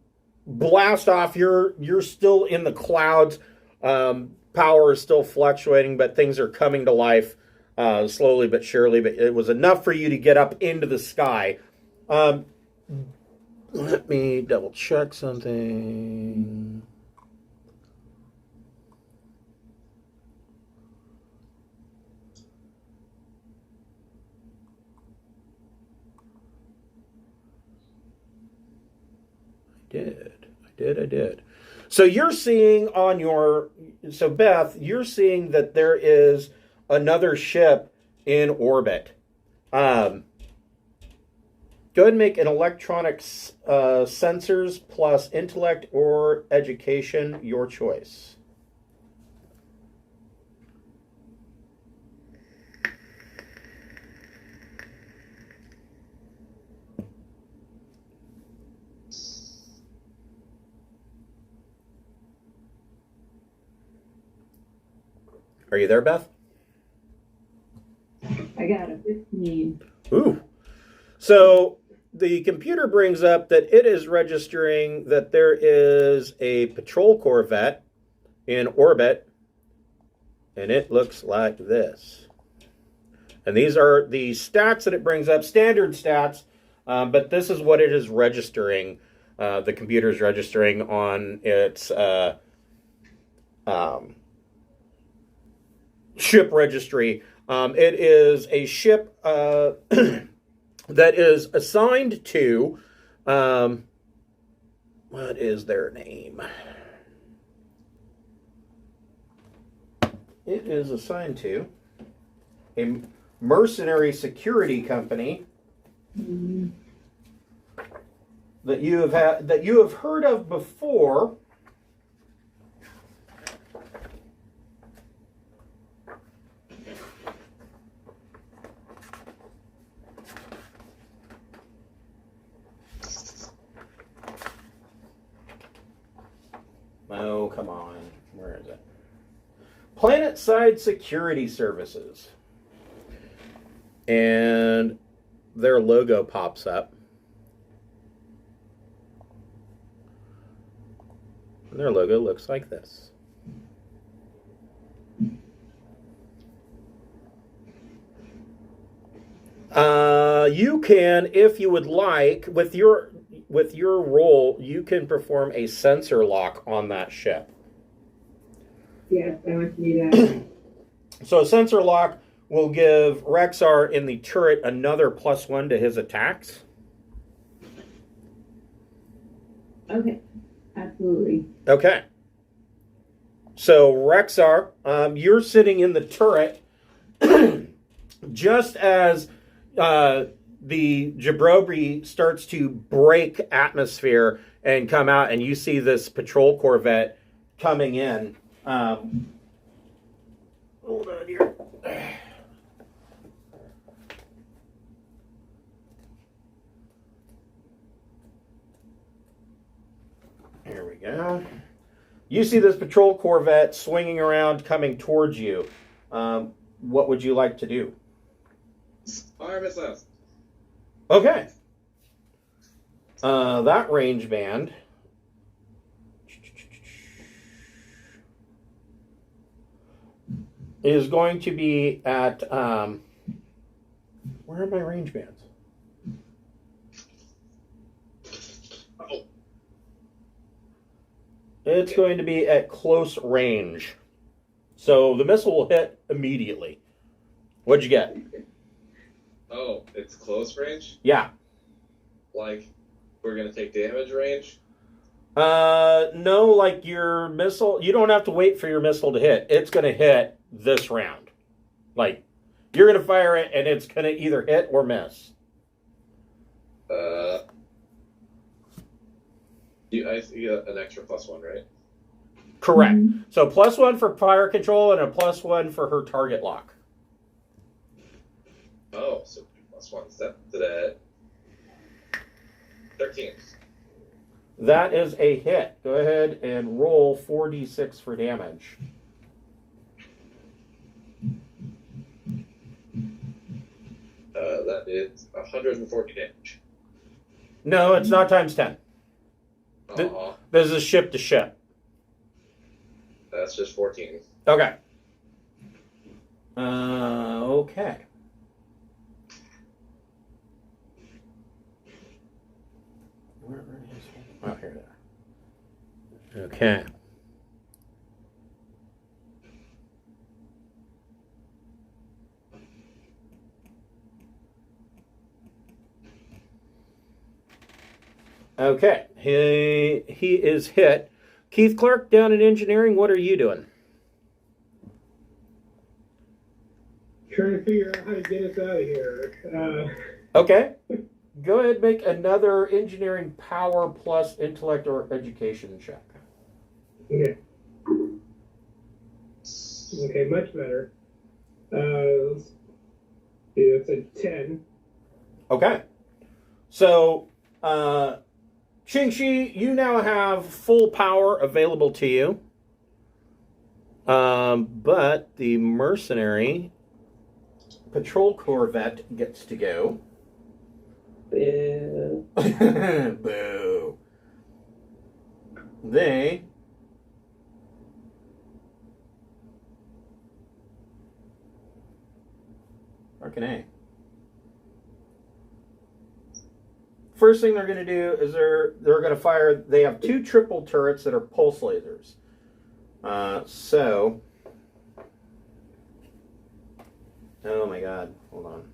blast off. You're still in the clouds. Power is still fluctuating, but things are coming to life slowly but surely. But it was enough for you to get up into the sky. Let me double check something. I did. So you're seeing Beth, you're seeing that there is another ship in orbit. Go ahead and make an electronics sensors plus intellect or education, your choice. Are you there, Beth? I got a 15. Ooh. So the computer brings up that it is registering that there is a patrol corvette in orbit, and it looks like this. And these are the stats that it brings up, standard stats, but this is what it is registering. The computer is registering on its ship registry. It is a ship that is assigned to, what is their name? It is assigned to a mercenary security company that you have heard of before. Oh, come on. Where is it? Planetside Security Services. And their logo pops up. And their logo looks like this. You can, if you would like, with your role, you can perform a sensor lock on that ship. Yes, I want to do that. So a sensor lock will give Rexar in the turret another +1 to his attacks. Okay, absolutely. Okay. So, Rexar, you're sitting in the turret just as the Jabrobri starts to break atmosphere and come out, and you see this patrol corvette coming in. Hold on here. Here we go. You see this patrol corvette swinging around, coming towards you. What would you like to do? Fire missiles. Okay. That range band is going to be at where are my range bands? Oh, It's going to be at close range. So the missile will hit immediately. What'd you get? oh, it's close range? Yeah. Like, we're gonna take damage range? No, like your missile, you don't have to wait for your missile to hit. It's going to hit this round. Like, you're going to fire it, and it's going to either hit or miss. I get an extra +1, right? Correct. So +1 for fire control and a +1 for her target lock. Oh, so +1 step to that. 13. That is a hit. Go ahead and roll 4d6 for damage. That is 140 damage. No, it's not times 10. Aw, This is ship to ship. that's just 14. Okay. Okay. Where is he? Oh, here they are. Okay. Okay. He is hit. Keith Clark down in engineering, what are you doing? Trying to figure out how to get us out of here. Okay. Go ahead and make another engineering power plus intellect or education check. Okay. Okay, much better. Let's see, it's a 10. Okay. So, Qingxi, you now have full power available to you. But the mercenary patrol corvette gets to go. Boo. Boo. They fucking A. First thing they're going to do is they're going to fire. They have 2 triple turrets that are pulse lasers. So, oh my God, hold on.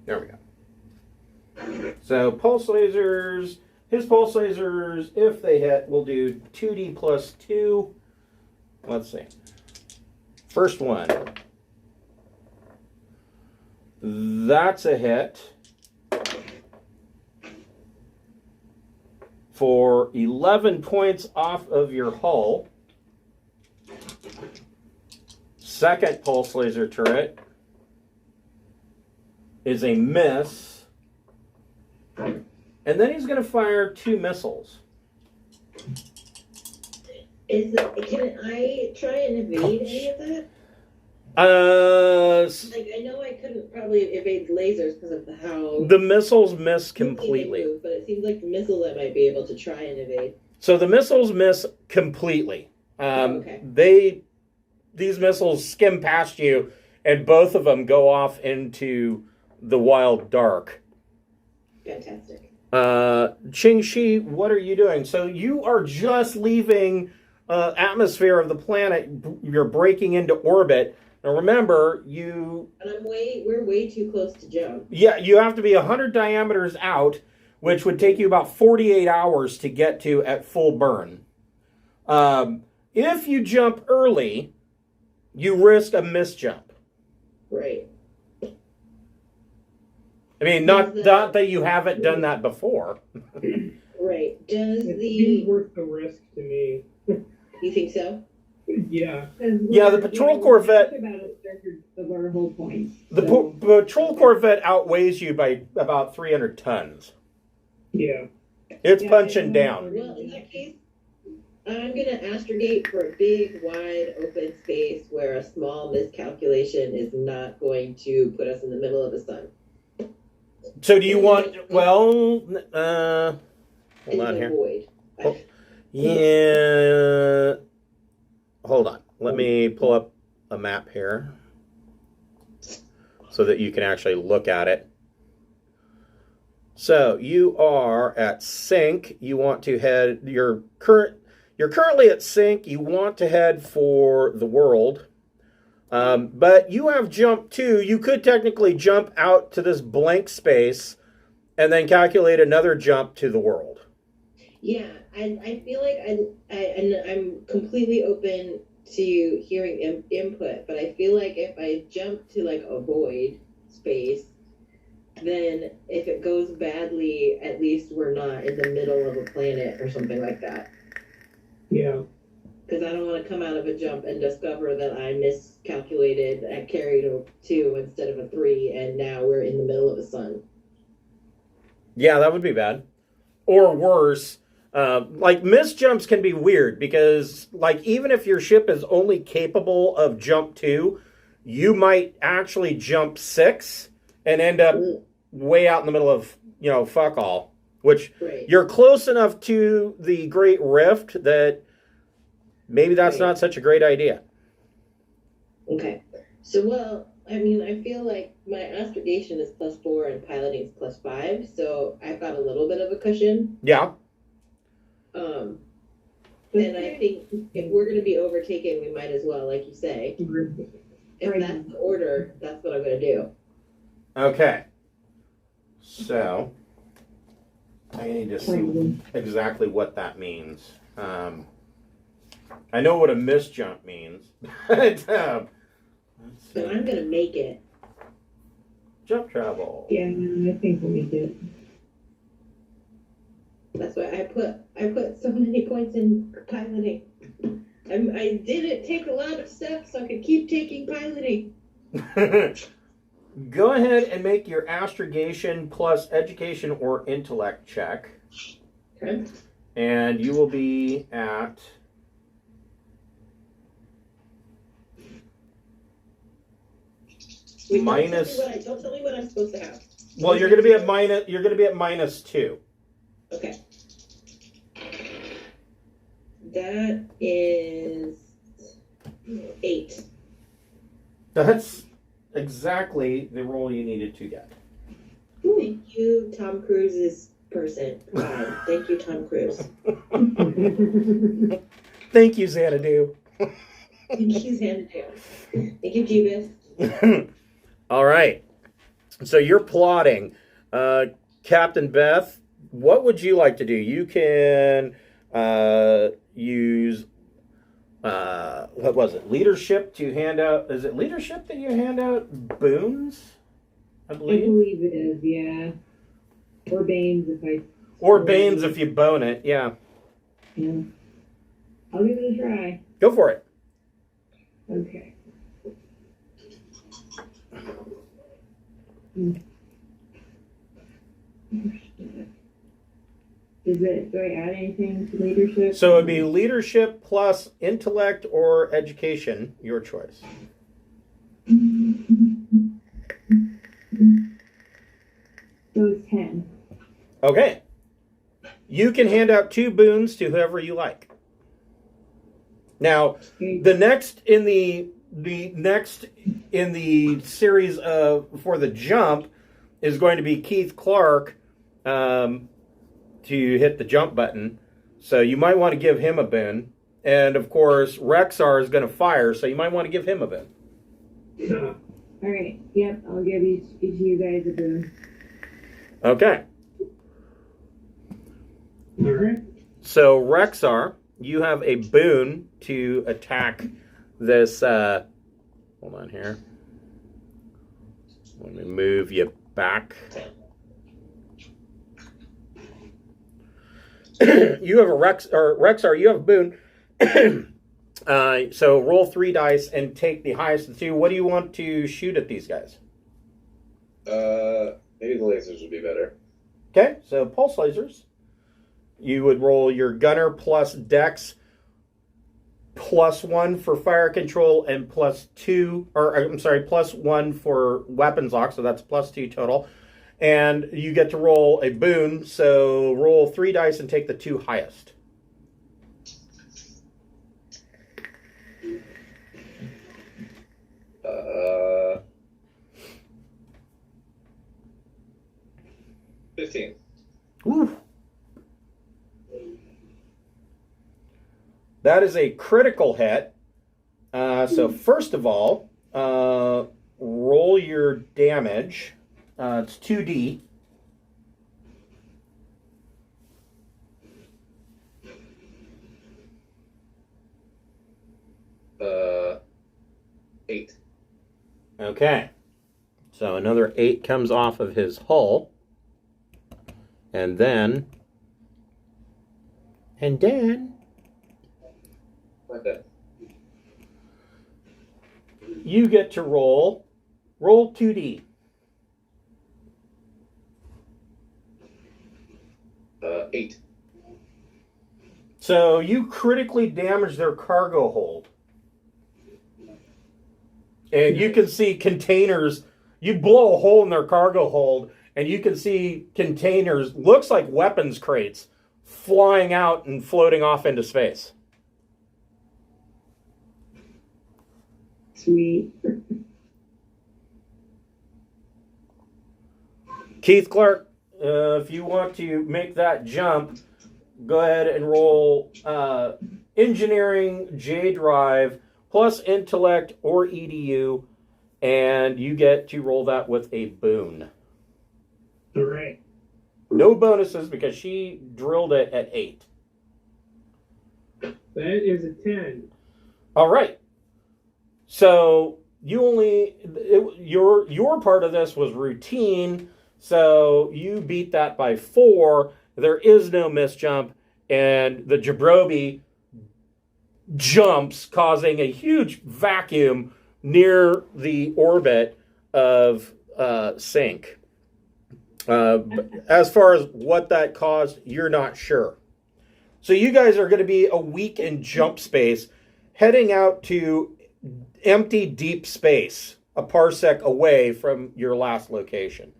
There we go. So pulse lasers, his pulse lasers, if they hit, will do 2d plus 2. Let's see. First one. That's a hit for 11 points off of your hull. Second pulse laser turret is a miss. And then he's going to fire 2 missiles. Can I try and evade any of that? Like, I know I couldn't probably evade lasers because of how The missiles miss quickly they completely. move, but it seems like the missiles I might be able to try and evade. So the missiles miss completely. Okay. These missiles skim past you, and both of them go off into the wild dark. Fantastic. Ching-Shi, what are you doing? So you are just leaving atmosphere of the planet. You're breaking into orbit. Now remember, And we're way too close to jump. yeah, you have to be 100 diameters out, which would take you about 48 hours to get to at full burn. If you jump early, you risk a misjump. Right. I mean, not that you haven't done that before. Right. Does It the seems worth the risk to me. you think so? Yeah. Yeah, the patrol corvette. About a third of our whole points. The so. patrol corvette outweighs you by about 300 tons. Yeah. It's Yeah, punching I down. Well, in that case, I'm gonna astrogate for a big, wide, open space where a small miscalculation is not going to put us in the middle of the sun. So do you want? Well, hold on Into here. a void. Oh. Yeah. Hold on. Let me pull up a map here so that you can actually look at it. So you are at sync. You want to head. You're currently at sync. You want to head for the world. But you have jump too. You could technically jump out to this blank space and then calculate another jump to the world. Yeah, I feel like I'm completely open to hearing input, but I feel like if I jump to like a void space, then if it goes badly, at least we're not in the middle of a planet or something like that. Yeah. Because I don't want to come out of a jump and discover that I miscalculated. I carried a 2 instead of a 3, and now we're in the middle of the sun. Yeah, that would be bad. Or worse, like miss jumps can be weird because, like, even if your ship is only capable of jump 2, you might actually jump 6 and end up way out in the middle of, fuck all. Which Right. you're close enough to the Great Rift that maybe that's Right. not such a great idea. Okay. So, well, I mean, I feel like my astrogation is +4 and piloting is +5, so I've got a little bit of a cushion. Yeah. And I think if we're going to be overtaken, we might as well, like you say. If that's the order, that's what I'm going to do. Okay. So I need to see exactly what that means. I know what a miss jump means. Let's So see. I'm going to make it. Jump travel. Yeah, I think we'll make it. That's why I put so many points in piloting. I didn't take a lot of steps, so I could keep taking piloting. Go ahead and make your astrogation plus education or intellect check. Okay. And you will be at Wait, minus. Don't tell me what I'm supposed to have. Well, you're going to be at minus. You're going to be at -2. Okay. That is 8. That's exactly the roll you needed to get. Thank you, Tom Cruise's person. Thank you, Tom Cruise. Thank you, Xanadu. Thank you, Xanadu. Thank you, Jeebus. All right. So you're plotting. Captain Beth, what would you like to do? You can use, what was it? Leadership to hand out. Is it leadership that you hand out boons? I I believe. believe it is, yeah. Or Banes if I. Or Banes if you bone it. Yeah. Yeah. I'll give it a try. Go for it. Okay. Do I add anything to leadership? So it'd be leadership plus intellect or education, your choice. So it's 10. Okay. You can hand out 2 boons to whoever you like. Now, the next in the series of for the jump is going to be Keith Clark to hit the jump button. So you might want to give him a boon. And of course, Rexar is going to fire, so you might want to give him a boon. Yeah. All right. Yep. I'll give each of you guys a boon. Okay. All right. So Rexar, you have a boon to attack this. Hold on here. Let me move you back. You have a Rexar. You have a boon. So roll 3 dice and take the highest of 2. What do you want to shoot at these guys? Maybe the lasers would be better. Okay, so pulse lasers. You would roll your gunner plus dex +1 for fire control and +2, or I'm sorry, +1 for weapons lock, so that's +2 total. And you get to roll a boon, so roll 3 dice and take the 2 highest. Uh, 15. Ooh. That is a critical hit. So first of all, roll your damage. It's 2d. Uh, 8. Okay. So another 8 comes off of his hull. And then... Like that. You get to roll 2d. 8. So you critically damage their cargo hold. And you can see containers. You blow a hole in their cargo hold, and you can see containers, looks like weapons crates, flying out and floating off into space. Sweet. Keith Clark, if you want to make that jump, go ahead and roll engineering J drive plus intellect or EDU, and you get to roll that with a boon. All right. No bonuses because she drilled it at 8. That is a 10. All right. So you only your part of this was routine, so you beat that by 4. There is no miss jump, and the Jabrobi jumps, causing a huge vacuum near the orbit of Sync. As far as what that caused, you're not sure. So you guys are going to be a week in jump space, heading out to empty deep space, a parsec away from your last location.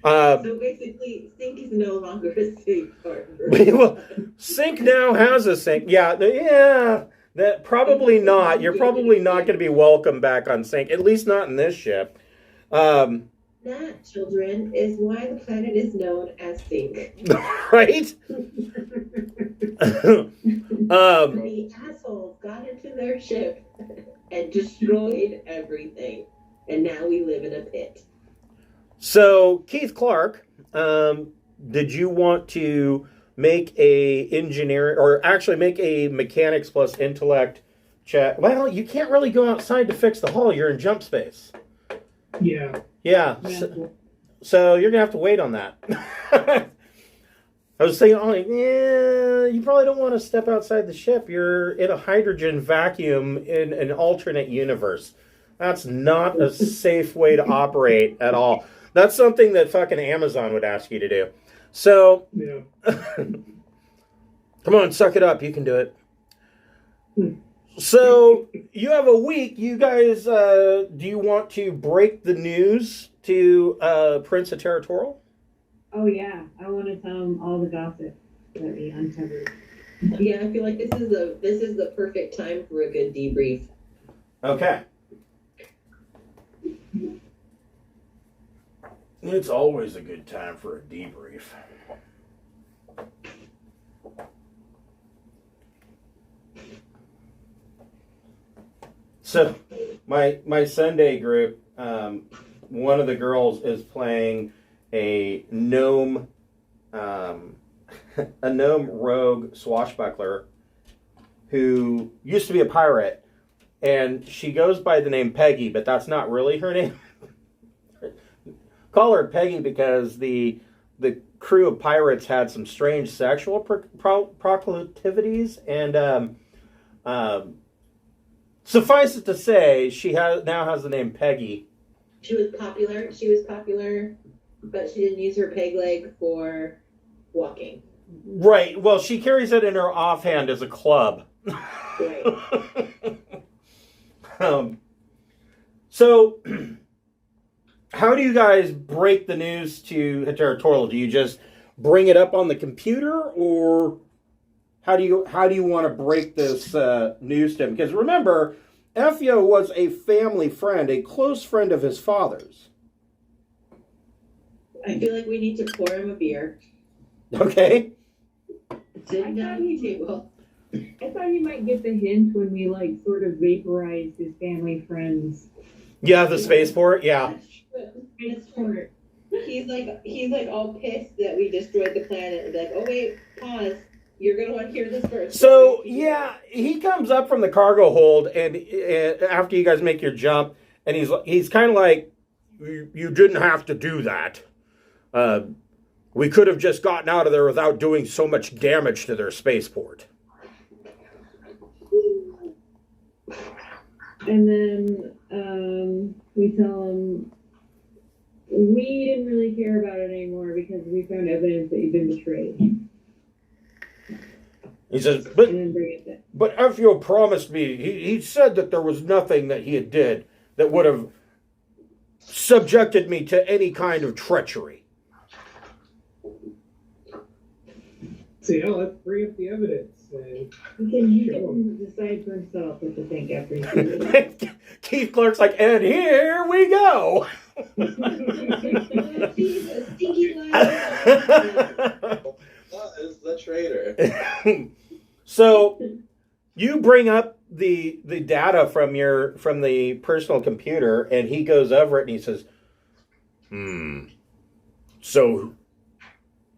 So basically, Sync is no longer a safe partner. Well, Sync now has a Sync. Yeah, that probably not. You're probably not going to be welcome back on Sync, at least not in this ship. That, children, is why the planet is known as Sync. Right? The assholes got into their ship and destroyed everything, and now we live in a pit. So, Keith Clark, did you want to make a engineering, or actually make a mechanics plus intellect check? Well, you can't really go outside to fix the hull. You're in jump space. Yeah. Yeah. So you're going to have to wait on that. I was saying, you probably don't want to step outside the ship. You're in a hydrogen vacuum in an alternate universe. That's not a safe way to operate at all. That's something that fucking Amazon would ask you to do. So, Yeah. come on, suck it up. You can do it. So, you have a week. You guys, do you want to break the news to Prince of Territorial? Oh yeah, I want to tell him all the gossip. that we uncovered. Yeah, I feel like this is the perfect time for a good debrief. Okay. It's always a good time for a debrief. So, my Sunday group, one of the girls is playing a gnome rogue swashbuckler who used to be a pirate, and she goes by the name Peggy, but that's not really her name. Call her Peggy because the crew of pirates had some strange sexual proclivities, and suffice it to say, she now has the name Peggy. She was popular, but she didn't use her peg leg for walking. Right. Well, she carries it in her offhand as a club. Right. So, how do you guys break the news to Territorial? Do you just bring it up on the computer, or how do you want to break this news to him? Because remember, Effio was a family friend, a close friend of his father's. I feel like we need to pour him a beer. Okay. Sit down at the table. I thought he might get the hint when we sort of vaporized his family friends. Yeah, the spaceport. Yeah. Spaceport. He's like all pissed that we destroyed the planet. And like, oh wait, pause. You're gonna want to hear this first. So yeah, he comes up from the cargo hold, and after you guys make your jump, and he's kind of like, you didn't have to do that. We could have just gotten out of there without doing so much damage to their spaceport. And then we tell him we didn't really care about it anymore because we found evidence that you've been betrayed. He says, And then bring it but Effio promised me, he said that there was nothing that he did that would have subjected me to any kind of treachery. So yeah, let's bring up the evidence. He can decide for himself what to think after he sees it. Keith Clark's like, and here we go. Stinky liar. That is the traitor. So you bring up the data from the personal computer, and he goes over it and he says, so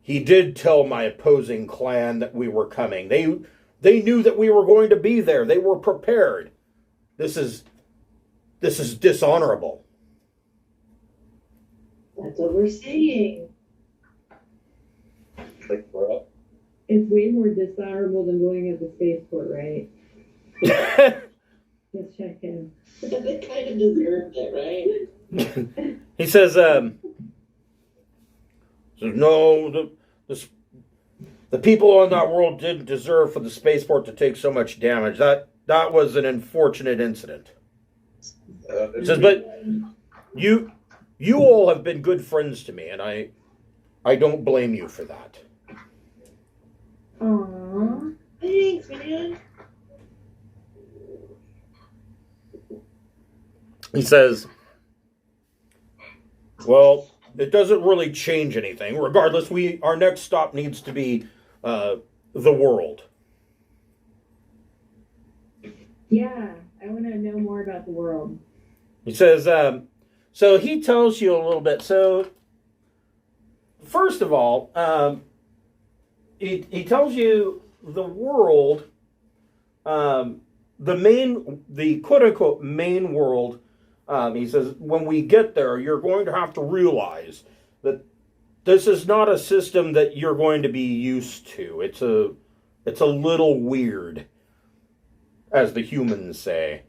he did tell my opposing clan that we were coming. They knew that we were going to be there. They were prepared. This is dishonorable. That's what we're saying. Like, we're up. It's way more dishonorable than going at the spaceport, right? Let's check in. They kind of deserved it, right? He says, no, the people on that world didn't deserve for the spaceport to take so much damage. That was an unfortunate incident. He says, but you all have been good friends to me, and I don't blame you for that. Aww. Thanks, man. He says, well, it doesn't really change anything. Regardless, our next stop needs to be the world. Yeah, I want to know more about the world. He says, so he tells you a little bit. So, first of all, he tells you the world, the quote-unquote main world. He says, when we get there, you're going to have to realize that this is not a system that you're going to be used to. It's a little weird, as the humans say.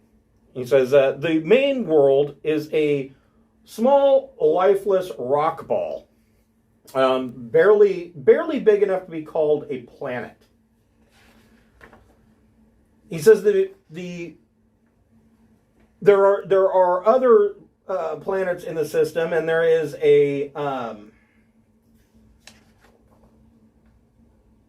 He says that the main world is a small, lifeless rock ball, barely big enough to be called a planet. He says that there are other planets in the system, and there is a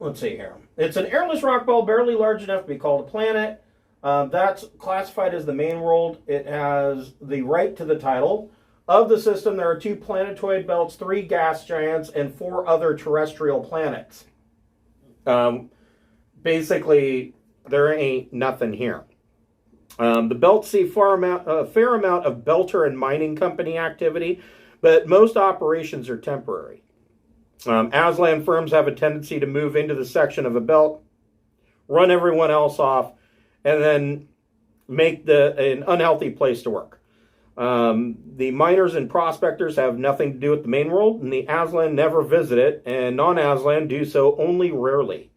let's see here. It's an airless rock ball, barely large enough to be called a planet. That's classified as the main world. It has the right to the title. Of the system, there are 2 planetoid belts, 3 gas giants, and 4 other terrestrial planets. Basically, there ain't nothing here. The belts see a fair amount of belter and mining company activity, but most operations are temporary. Aslan firms have a tendency to move into the section of a belt, run everyone else off, and then make an unhealthy place to work. The miners and prospectors have nothing to do with the main world, and the Aslan never visit it, and non-Aslan do so only rarely.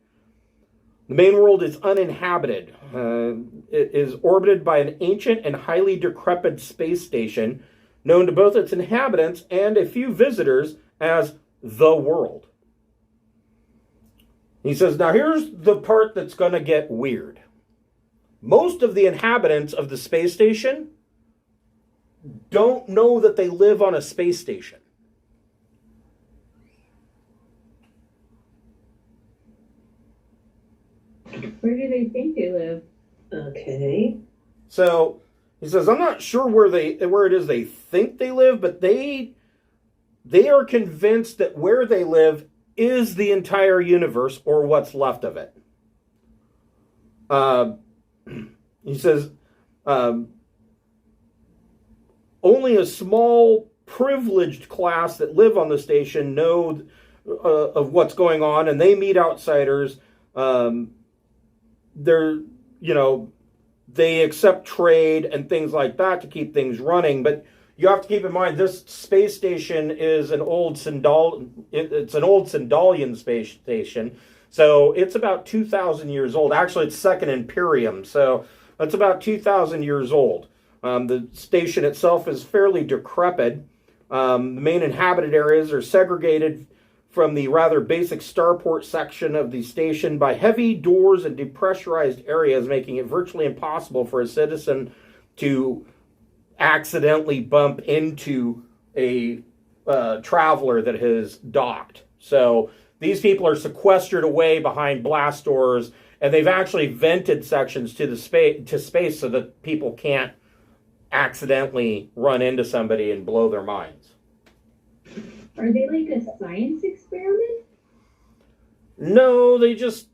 The main world is uninhabited. It is orbited by an ancient and highly decrepit space station known to both its inhabitants and a few visitors as the world. He says, now here's the part that's going to get weird. Most of the inhabitants of the space station don't know that they live on a space station. Where do they think they live? Okay. So he says, I'm not sure where it is they think they live, but they are convinced that where they live is the entire universe or what's left of it. He says, only a small privileged class that live on the station know of what's going on, and they meet outsiders. They accept trade and things like that to keep things running. But you have to keep in mind this space station is an old Sindalian space station. So it's about 2,000 years old. Actually, it's Second Imperium. So it's about 2,000 years old. The station itself is fairly decrepit. The main inhabited areas are segregated from the rather basic starport section of the station by heavy doors and depressurized areas, making it virtually impossible for a citizen to accidentally bump into a traveler that has docked. So these people are sequestered away behind blast doors, and they've actually vented sections to space so that people can't accidentally run into somebody and blow their minds. Are they like a science experiment? No, he's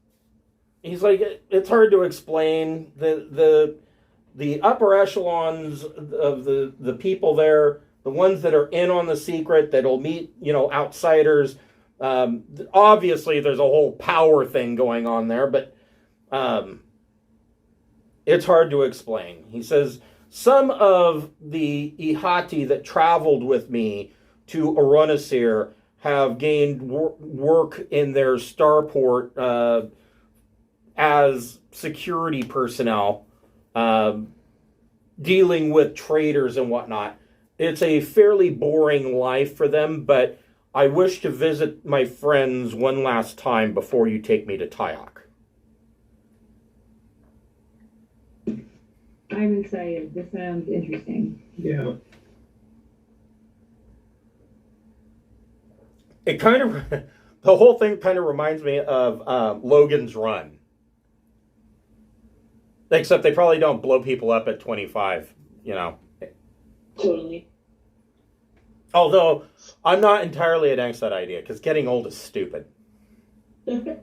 like, it's hard to explain. The upper echelons of the people there, the ones that are in on the secret, that'll meet, outsiders. Obviously there's a whole power thing going on there, but it's hard to explain. He says, some of the Ihati that traveled with me to Arunisir have gained work in their starport as security personnel, dealing with traders and whatnot. It's a fairly boring life for them, but I wish to visit my friends one last time before you take me to Tyok. I'm excited. This sounds interesting. Yeah. It kind of, the whole thing kind of reminds me of Logan's Run. Except they probably don't blow people up at 25, Totally. Although, I'm not entirely against that idea, because getting old is stupid. It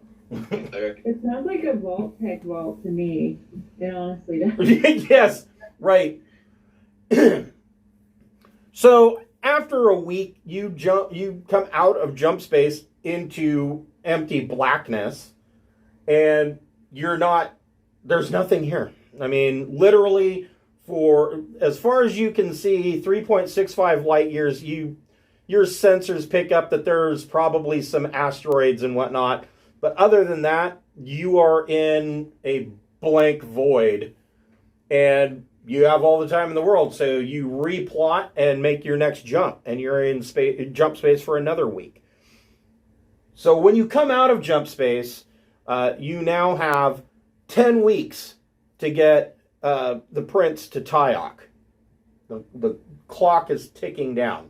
sounds like a tech vault to me. It honestly does. Yes, right. So, after a week, you come out of jump space into empty blackness, and there's nothing here. I mean, literally, for as far as you can see, 3.65 light years, your sensors pick up that there's probably some asteroids and whatnot. But other than that, you are in a blank void, and you have all the time in the world. So you replot and make your next jump, and you're in jump space for another week. So when you come out of jump space, you now have 10 weeks to get the prince to Tyok. The clock is ticking down.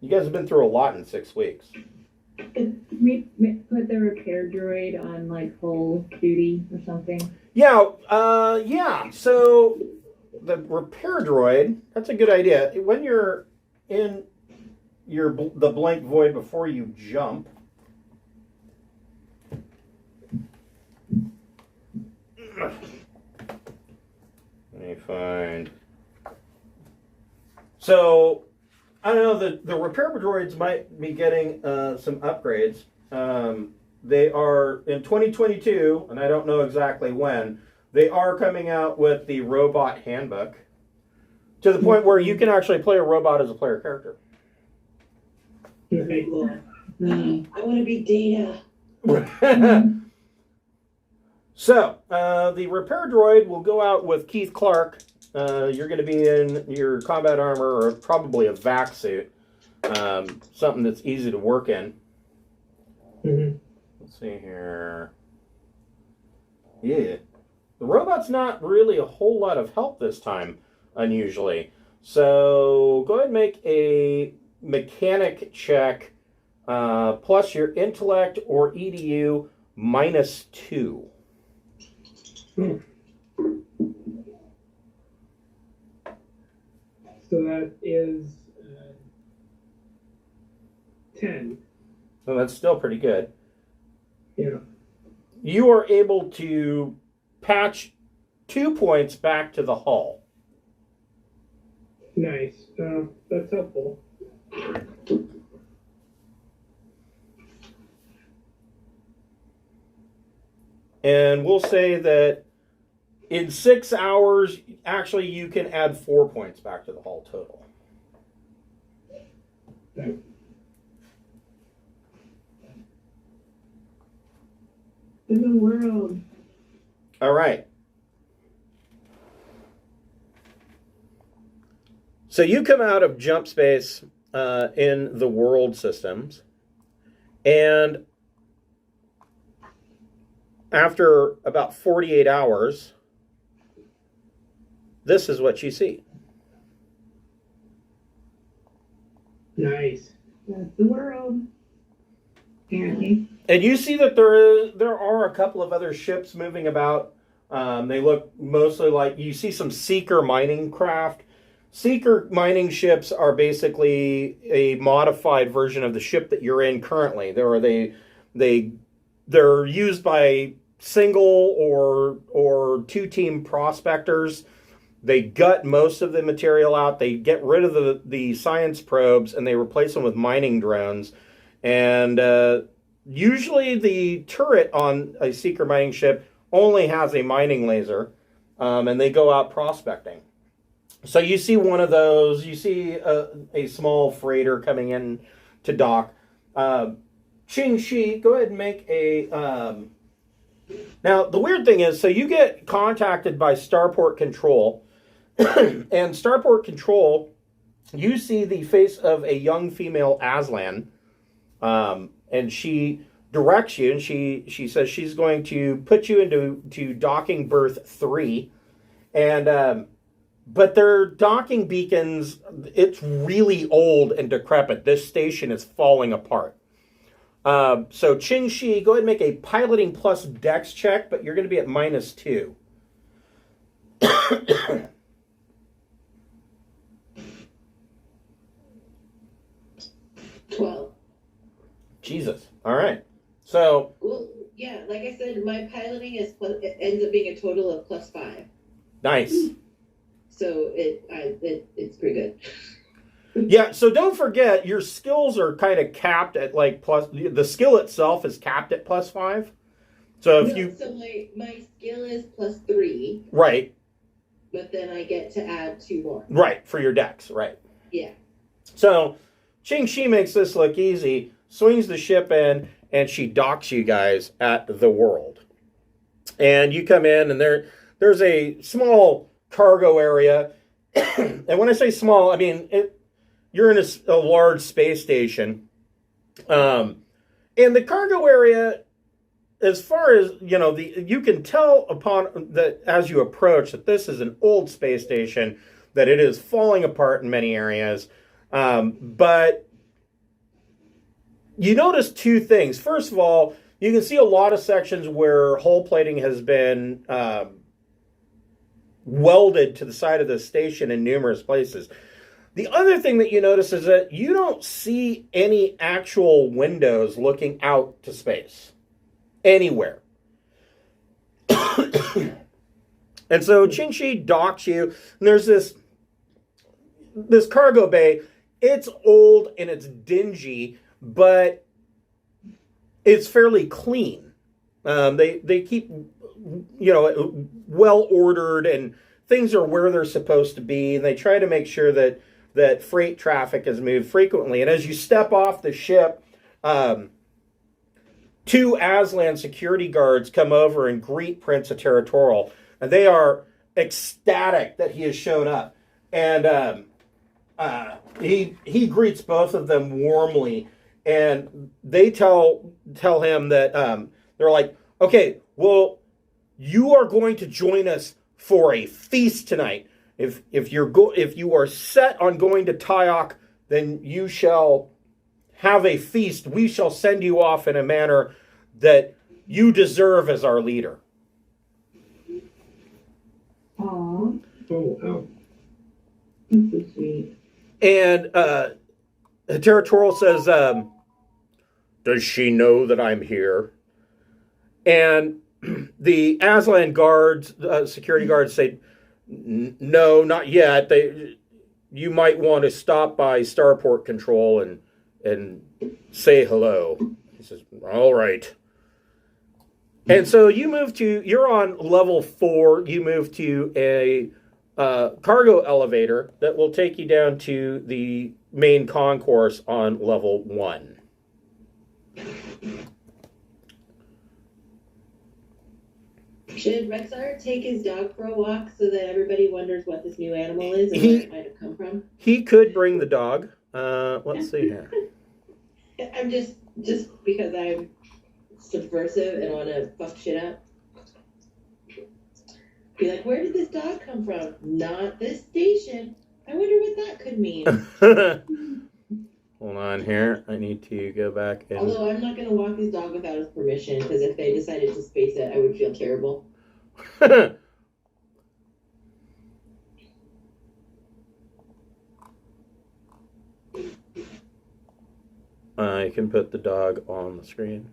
You guys have been through a lot in 6 weeks. Did we put the repair droid on like full duty or something? Yeah. So the repair droid, that's a good idea. When you're in the blank void before you jump, let me find. So I don't know, the repair droids might be getting some upgrades. They are in 2022, and I don't know exactly when. They are coming out with the robot handbook to the point where you can actually play a robot as a player character. Nice. I want to be Data. So, the repair droid will go out with Keith Clark. You're going to be in your combat armor or probably a vac suit. Something that's easy to work in. Mm-hmm. Let's see here. Yeah. The robot's not really a whole lot of help this time, unusually. So, go ahead and make a mechanic check plus your intellect or EDU -2. Hmm. So that is 10. So that's still pretty good. Yeah. You are able to patch 2 points back to the hull. Nice. That's helpful. And we'll say that in 6 hours, actually, you can add 4 points back to the hull total. Okay. In the world. All right. So you come out of jump space in the world systems, and after about 48 hours, this is what you see. Nice. That's the world. Apparently. And you see that there are a couple of other ships moving about. They look mostly like, you see some Seeker mining craft. Seeker mining ships are basically a modified version of the ship that you're in currently. They're used by single or two-team prospectors. They gut most of the material out. They get rid of the science probes, and they replace them with mining drones. And usually the turret on a Seeker mining ship only has a mining laser, and they go out prospecting. So you see one of those. You see a small freighter coming in to dock. Ching Shi, go ahead and make a... Now, the weird thing is, so you get contacted by Starport Control, and Starport Control, you see the face of a young female Aslan, and she directs you, and she says she's going to put you into docking berth 3, and but their docking beacons, it's really old and decrepit. This station is falling apart. So Ching Shi, go ahead and make a piloting plus dex check, but you're going to be at -2. 12. Jesus. All right. So, Well, yeah, like I said, my piloting it ends up being a total of +5. nice. So it's pretty good. Yeah, so don't forget, your skills are kind of capped at the skill itself is capped at +5. So So my skill is +3, right, but then I get to add 2 more. right, for your dex, right. Yeah. So Ching Shi makes this look easy, swings the ship in, and she docks you guys at the world. And you come in, and there's a small cargo area. And when I say small, I mean you're in a large space station. And the cargo area, as far as, you can tell upon that as you approach that this is an old space station, that it is falling apart in many areas. But you notice two things. First of all, you can see a lot of sections where hull plating has been welded to the side of the station in numerous places. The other thing that you notice is that you don't see any actual windows looking out to space anywhere. And so Qingxi docks you, and there's this cargo bay. It's old and it's dingy, but it's fairly clean. They keep, well ordered, and things are where they're supposed to be, and they try to make sure that freight traffic is moved frequently. And as you step off the ship, two Aslan security guards come over and greet Prince of Territorial, and they are ecstatic that he has shown up. And he greets both of them warmly, and they tell him that they're like, okay, well, you are going to join us for a feast tonight. If you are set on going to Tyok, then you shall have a feast. We shall send you off in a manner that you deserve as our leader. Aww. Oh, wow. That's so sweet. And Territorial says, does she know that I'm here? And the Aslan guards, security guards say, no, not yet. You might want to stop by Starport Control and say hello. He says, all right. And so you're on level 4. You move to a cargo elevator that will take you down to the main concourse on level 1. Should Rexar take his dog for a walk so that everybody wonders what this new animal is and where it might have come from? He could bring the dog. Let's see here. I'm just because I'm subversive and want to fuck shit up. Be like, where did this dog come from? Not this station. I wonder what that could mean. Hold on here. I need to go back and... Although I'm not going to walk his dog without his permission, because if they decided to space it, I would feel terrible. I can put the dog on the screen.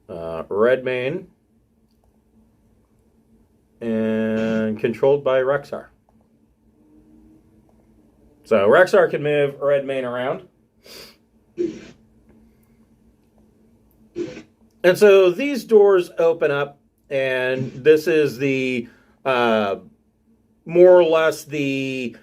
Redmane. And controlled by Rexar. So Rexar can move Redmane around. And so these doors open up, and this is the more or less the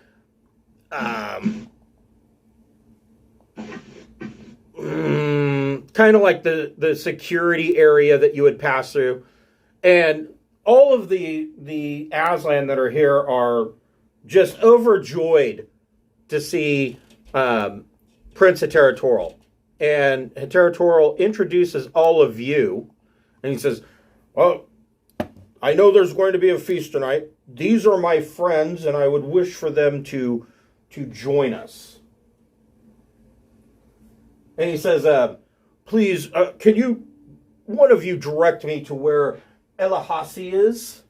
kind of like the security area that you would pass through. And all of the Aslan that are here are just overjoyed to see Prince of Territorial. And Territorial introduces all of you, and he says, well, I know there's going to be a feast tonight. These are my friends, and I would wish for them to join us. And he says, please, can one of you direct me to where Elahasi is?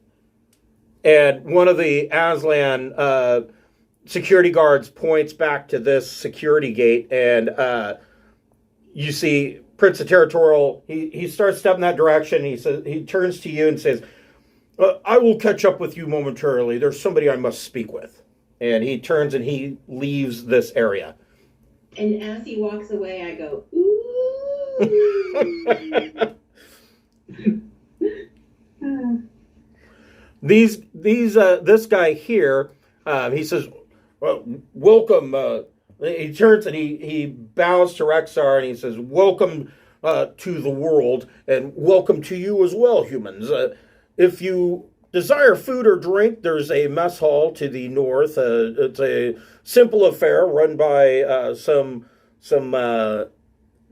And one of the Aslan security guards points back to this security gate, and you see Prince of Territorial. He starts stepping that direction. He turns to you and says, I will catch up with you momentarily. There's somebody I must speak with. And he turns and he leaves this area. And as he walks away, I go, ooh. This guy here, he says, well, welcome. He turns and he bows to Rexar and he says, welcome to the world, and welcome to you as well, humans. If you desire food or drink, there's a mess hall to the north. It's a simple affair run by some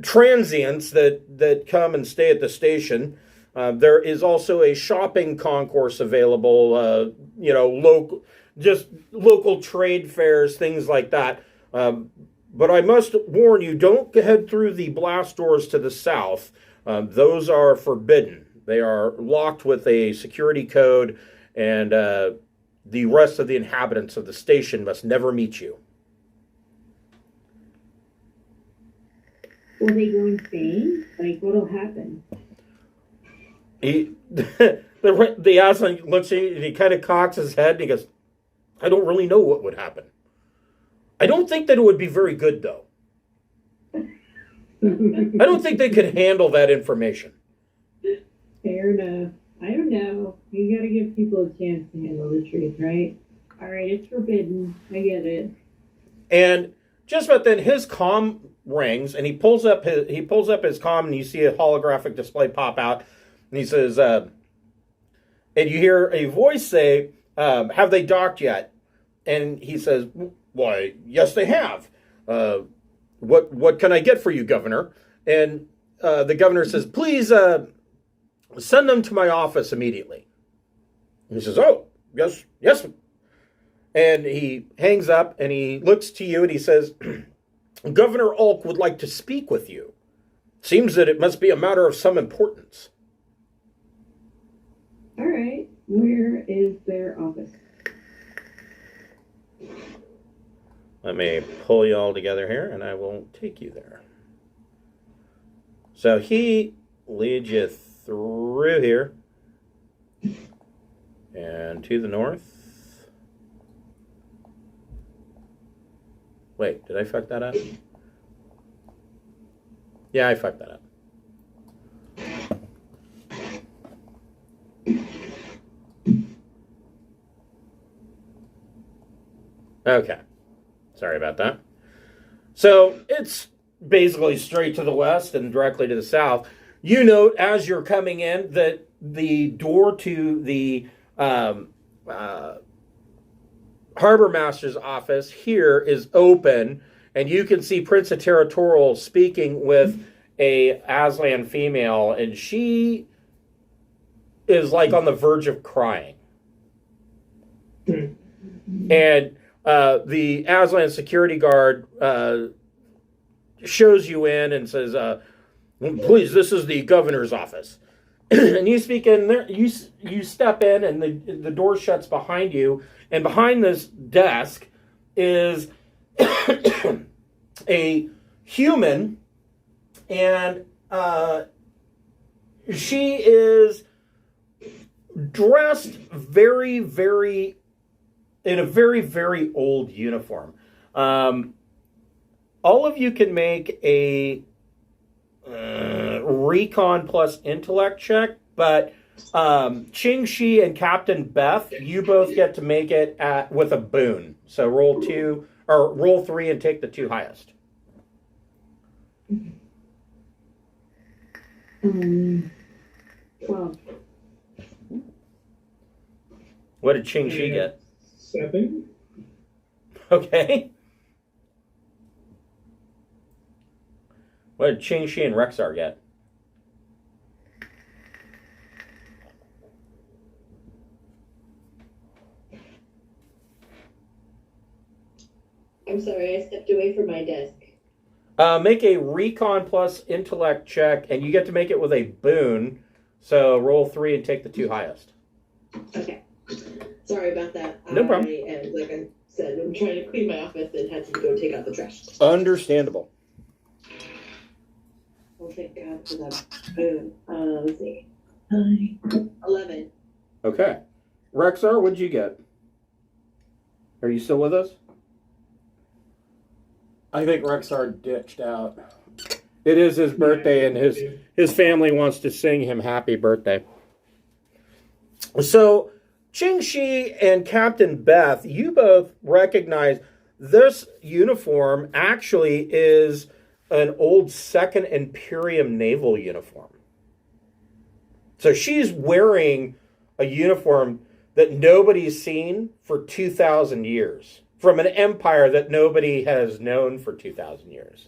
transients that come and stay at the station. There is also a shopping concourse available, local trade fairs, things like that. But I must warn you, don't head through the blast doors to the south. Those are forbidden. They are locked with a security code, and the rest of the inhabitants of the station must never meet you. Will they go insane? Like, what'll happen? The Aslan looks at you and he kind of cocks his head and he goes, I don't really know what would happen. I don't think that it would be very good, though. I don't think they could handle that information. Fair enough. I don't know. You gotta give people a chance to handle the truth, right? All right, it's forbidden. I get it. And just about then, his comm rings, and he pulls up his comm, and you see a holographic display pop out, and he says, and you hear a voice say, "Have they docked yet?" And he says, "Why, yes, they have. What can I get for you, Governor?" And the governor says, "Please send them to my office immediately." And he says, "Oh, yes." And he hangs up and he looks to you and he says, "Governor Ulk would like to speak with you. Seems that it must be a matter of some importance." All right. Where is their office? Let me pull you all together here and I will take you there. So he leads you through here and to the north. Wait, did I fuck that up? Yeah, I fucked that up. Okay. Sorry about that. So it's basically straight to the west and directly to the south. You note as you're coming in that the door to the Harbor Master's office here is open, and you can see Prince of Territorial speaking with a Aslan female, and she is like on the verge of crying. And the Aslan security guard shows you in and says, "Please, this is the governor's office." And you speak in there. You step in, and the door shuts behind you. And behind this desk is a human, and she is dressed very, very in a very, very old uniform. All of you can make a recon plus intellect check, but Ching Shi and Captain Beth, you both get to make it with a boon. So roll 3 and take the 2 highest. 12. What did Ching Shi get? 7. Okay. What did Ching Shi and Rexar get? I'm sorry, I stepped away from my desk. Make a recon plus intellect check, and you get to make it with a boon. So roll 3 and take the 2 highest. Okay. Sorry about that. No problem. And like I said, I'm trying to clean my office and had to go take out the trash. Understandable. Oh, thank God for that. Let's see. 11. Okay. Rexar, what'd you get? Are you still with us? I think Rexar ditched out. It is his birthday, and his family wants to sing him happy birthday. So, Ching Shi and Captain Beth, you both recognize this uniform actually is an old Second Imperium naval uniform. So she's wearing a uniform that nobody's seen for 2,000 years. From an empire that nobody has known for 2,000 years.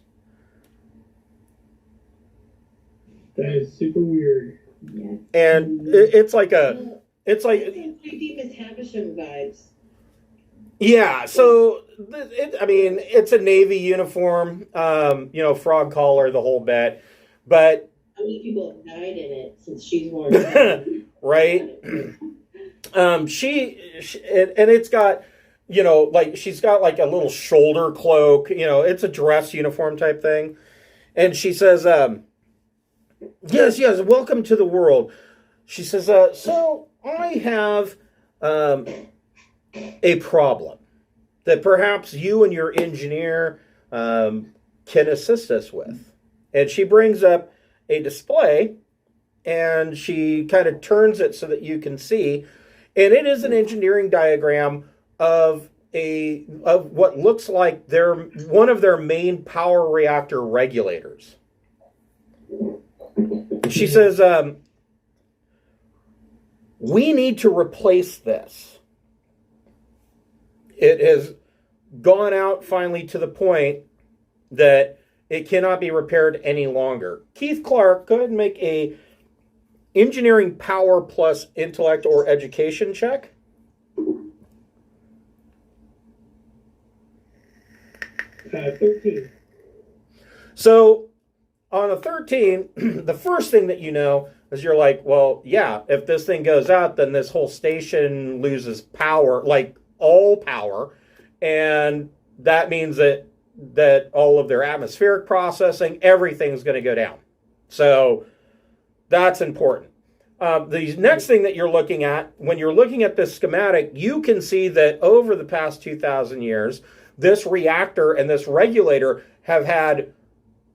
That is super weird. Yes. And it's like Well, it's like, that's some creepy Miss Havisham vibes. yeah. So I mean, it's a Navy uniform, frog collar, the whole bit, but How many people have died in it since she's worn it? right. And it's got, like she's got like a little shoulder cloak, it's a dress uniform type thing. And she says, yes, welcome to the world. She says, so I have a problem that perhaps you and your engineer can assist us with. And she brings up a display and she kind of turns it so that you can see. And it is an engineering diagram of what looks like one of their main power reactor regulators. She says, we need to replace this. It has gone out finally to the point that it cannot be repaired any longer. Keith Clark, go ahead and make a engineering power plus intellect or education check. 13. So on a 13, the first thing that you know is you're like, well, yeah, if this thing goes out, then this whole station loses power, like all power. And that means that all of their atmospheric processing, everything's going to go down. So that's important. The next thing that you're looking at, when you're looking at this schematic, you can see that over the past 2,000 years, this reactor and this regulator have had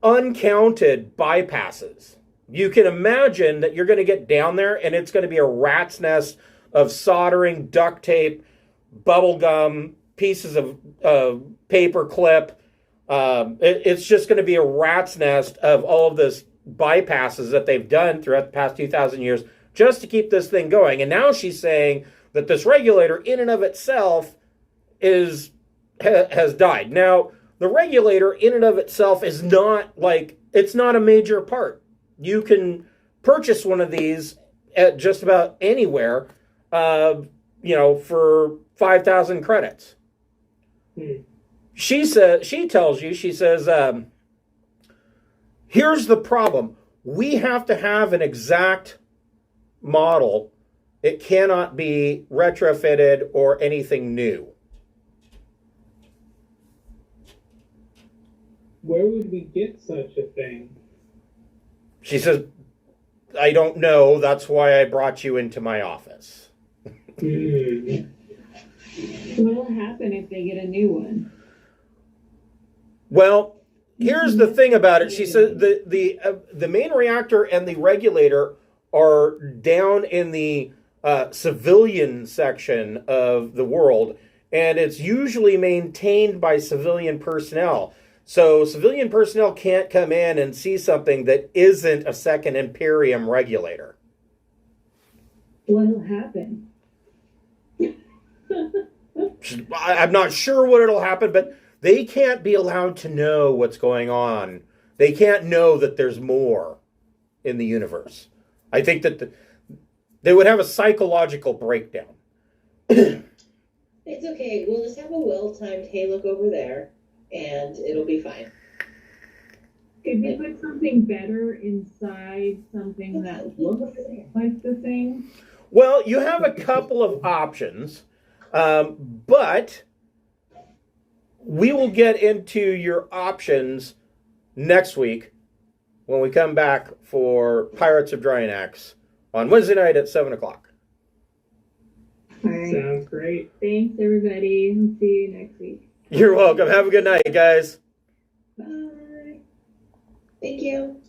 uncounted bypasses. You can imagine that you're going to get down there and it's going to be a rat's nest of soldering, duct tape, bubble gum, pieces of paper clip. It's just going to be a rat's nest of all of this bypasses that they've done throughout the past 2,000 years just to keep this thing going. And now she's saying that this regulator in and of itself has died. Now, the regulator in and of itself is not it's not a major part. You can purchase one of these at just about anywhere, for 5,000 credits. She says, here's the problem. We have to have an exact model. It cannot be retrofitted or anything new. Where would we get such a thing? She says, I don't know. That's why I brought you into my office. What'll happen if they get a new one? Well, here's the thing about it. She said the main reactor and the regulator are down in the civilian section of the world, and it's usually maintained by civilian personnel. So civilian personnel can't come in and see something that isn't a second Imperium regulator. What'll happen? I'm not sure what it'll happen, but they can't be allowed to know what's going on. They can't know that there's more in the universe. I think that they would have a psychological breakdown. It's okay. We'll just have a well-timed hey look over there, and it'll be fine. Could we put something better inside something that looks like the thing? Well, you have a couple of options, but we will get into your options next week when we come back for Pirates of Drinax on Wednesday night at 7 o'clock. All right. Sounds great. Thanks, everybody. See you next week. You're welcome. Have a good night, guys. Bye. Thank you.